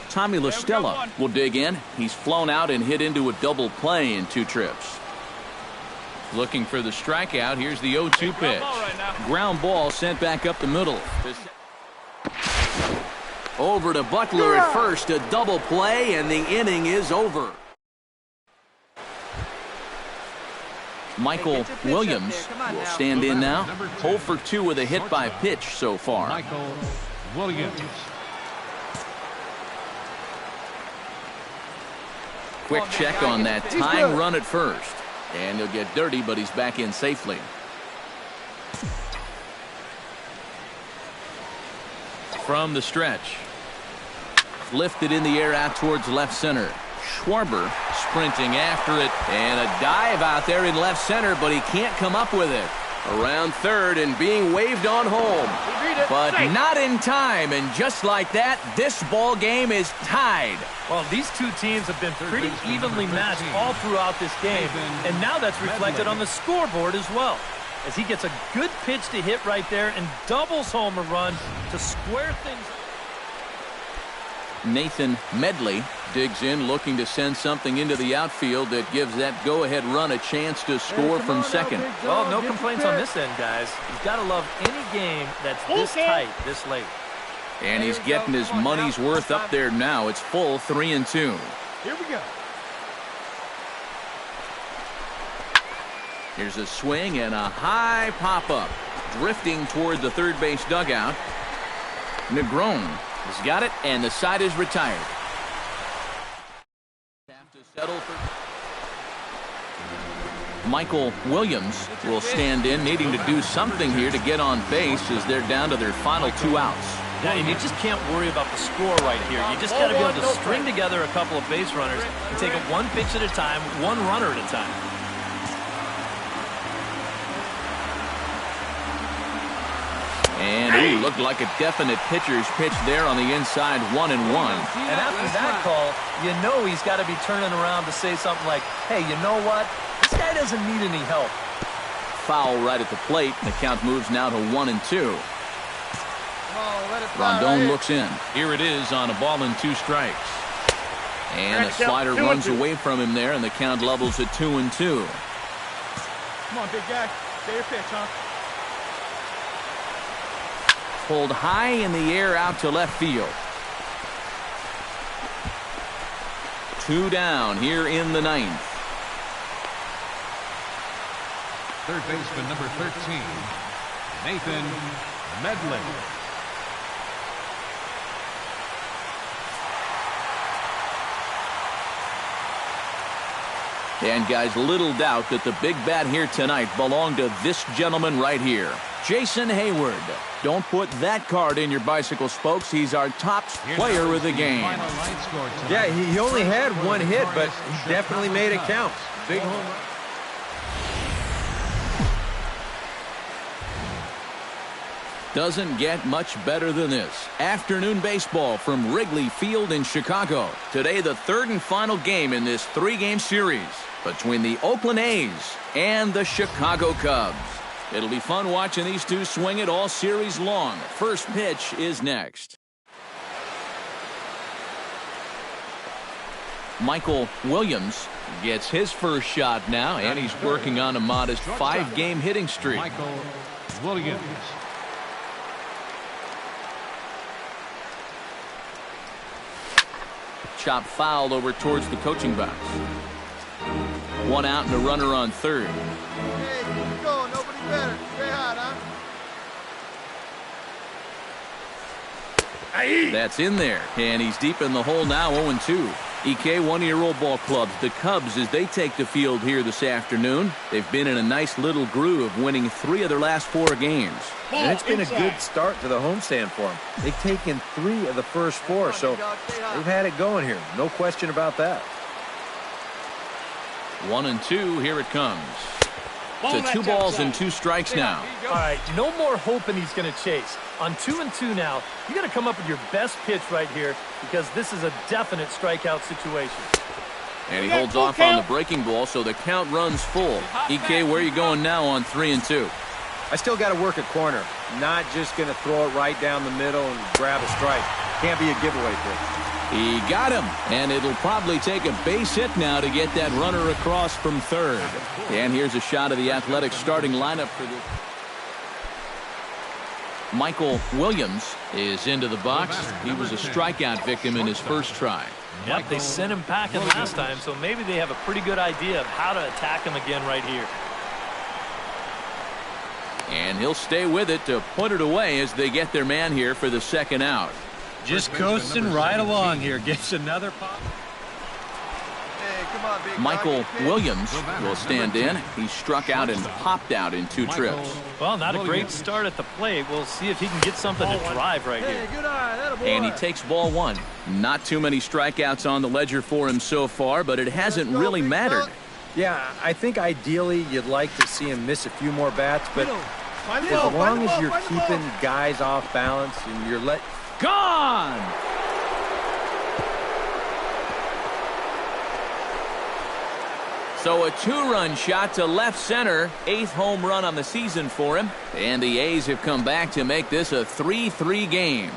Tommy La Stella will dig in. He's flown out and hit into a double play in 2 trips. Looking for the strikeout. Here's the 0-2 pitch. Ground ball sent back up the middle. Over to Butler at first. A double play, and the inning is over. Michael Williams will stand in now. 0 for 2 with a hit by pitch so far. Michael Williams. Quick check on that tying run at first. And he'll get dirty, but he's back in safely. From the stretch. Lifted in the air out towards left center. Schwarber sprinting after it. And a dive out there in left center, but he can't come up with it. Around third and being waved on home. But not in time, and just like that, this ball game is tied. Well, these two teams have been pretty evenly matched all throughout this game, and now that's reflected on the scoreboard as well, as he gets a good pitch to hit right there and doubles home a run to square things up. Nathan Medley digs in, looking to send something into the outfield that gives that go-ahead run a chance to score from second. Well, no complaints on this end, guys. You've got to love any game that's this tight, this late. And he's getting his money's worth up there now. It's full 3-2. Here we go. Here's a swing and a high pop-up. Drifting toward the third base dugout. Negron has got it, and the side is retired. Have to settle for... Michael Williams will stand in, needing to do something here to get on base as they're down to their final 2 outs. Yeah, and you just can't worry about the score right here. You just got to be able to string together a couple of base runners and take it one pitch at a time, one runner at a time. And ooh, looked like a definite pitcher's pitch there on the inside, 1-1. And after that call, you know he's got to be turning around to say something like, hey, you know what? This guy doesn't need any help. Foul right at the plate. The count moves now to 1-2. Rondon looks in. Here it is on a ball and 2 strikes. And a slider runs away from him there, and the count levels at 2-2. Come on, big guy. Stay your pitch, huh? Pulled high in the air out to left field. 2 down here in the 9th. Third baseman number 13, Nathan Medley. And guys, little doubt that the big bat here tonight belonged to this gentleman right here, Jason Hayward. Don't put that card in your bicycle spokes. He's our top player of the game. Yeah, he only had 1 hit, but he definitely made it count. Big home run. Doesn't get much better than this. Afternoon baseball from Wrigley Field in Chicago. Today, the 3rd and final game in this 3-game series between the Oakland A's and the Chicago Cubs. It'll be fun watching these two swing it all series long. First pitch is next. Michael Williams gets his first shot now, and he's working on a modest 5-game hitting streak. Michael Williams. Chop fouled over towards the coaching box. 1 out and a runner on third. Hey, keep going. Nobody better. Stay hot, huh? That's in there, and he's deep in the hole now, 0-2. EK, one-year-old ball clubs, the Cubs, as they take the field here this afternoon. They've been in a nice little groove, winning 3 of their last 4 games. And it's been a good start to the homestand for them. They've taken 3 of the first 4, so they've had it going here. No question about that. 1-2, here it comes. To 2 balls and 2 strikes now. All right, no more hoping he's going to chase. On 2-2 now, you got to come up with your best pitch right here because this is a definite strikeout situation. And he holds off on the breaking ball, so the count runs full. EK, where are you going now on 3-2? I still got to work a corner. Not just going to throw it right down the middle and grab a strike. Can't be a giveaway pitch. He got him, and it'll probably take a base hit now to get that runner across from third. And here's a shot of the Athletics starting lineup for this. Michael Williams is into the box. He was a strikeout victim in his first try. Yep, they sent him packing last time, so maybe they have a pretty good idea of how to attack him again right here. And he'll stay with it to put it away as they get their man here for the second out. Just coasting right along here. Gets another pop. Hey, come on, big Michael dog. Williams will stand in. He struck out and popped out in 2 trips. Well, not a great start at the plate. We'll see if he can get something to drive right here. Hey, good eye. That a boy. And he takes ball 1. Not too many strikeouts on the ledger for him so far, but it hasn't really mattered. Yeah, I think ideally you'd like to see him miss a few more bats, but as long as you're keeping guys off balance and you're Gone! So a 2-run shot to left center. 8th home run on the season for him. And the A's have come back to make this a 3-3 game.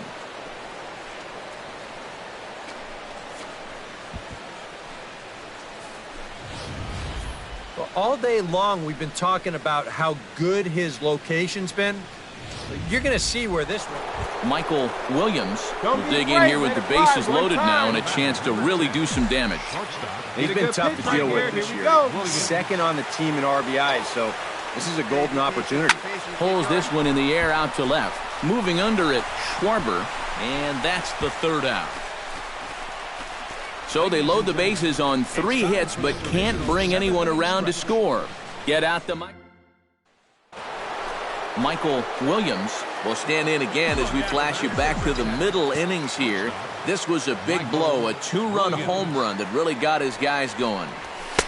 all day long we've been talking about how good his location's been. You're going to see where this one. Michael Williams will dig in here with the bases loaded now and a chance to really do some damage. He's been tough to deal with this year. Second on the team in RBIs, so this is a golden opportunity. Pulls this one in the air out to left. Moving under it, Schwarber, and that's the third out. So they load the bases on 3 hits, but can't bring anyone around to score. Get out the mic. Michael Williams will stand in again as we flash you back to the middle innings here. This was a big blow, a 2-run home run that really got his guys going.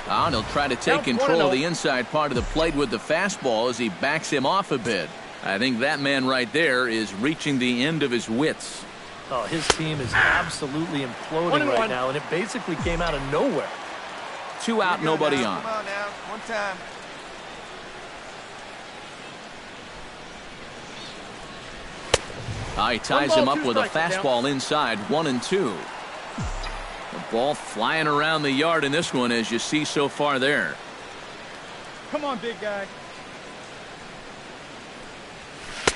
And he'll try to take control of the inside part of the plate with the fastball as he backs him off a bit. I think that man right there is reaching the end of his wits. Oh, his team is absolutely imploding right now, and it basically came out of nowhere. 2 out, nobody on. Come on now, one time. He ties him up with a fastball inside, 1-2. The ball flying around the yard in this one, as you see so far there. Come on, big guy.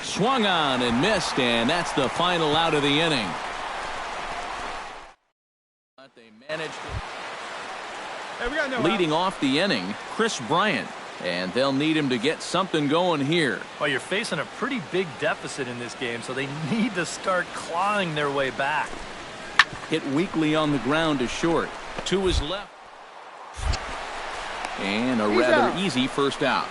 Swung on and missed, and that's the final out of the inning. But they managed to... Leading off the inning, Chris Bryant. And they'll need him to get something going here. Well, you're facing a pretty big deficit in this game, so they need to start clawing their way back. Hit weakly on the ground to short. To his left. And a rather easy first out.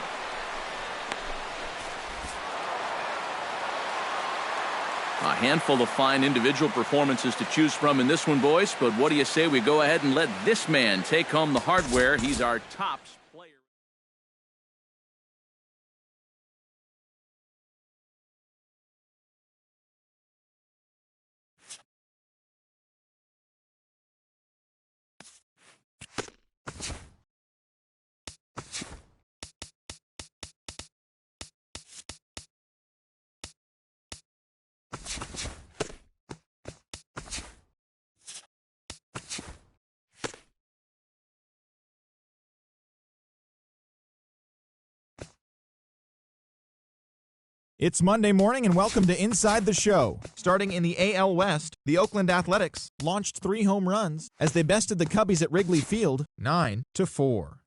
A handful of fine individual performances to choose from in this one, boys. But what do you say we go ahead and let this man take home the hardware? He's our top player. It's Monday morning and welcome to Inside the Show. Starting in the AL West, the Oakland Athletics launched 3 home runs as they bested the Cubbies at Wrigley Field 9-4.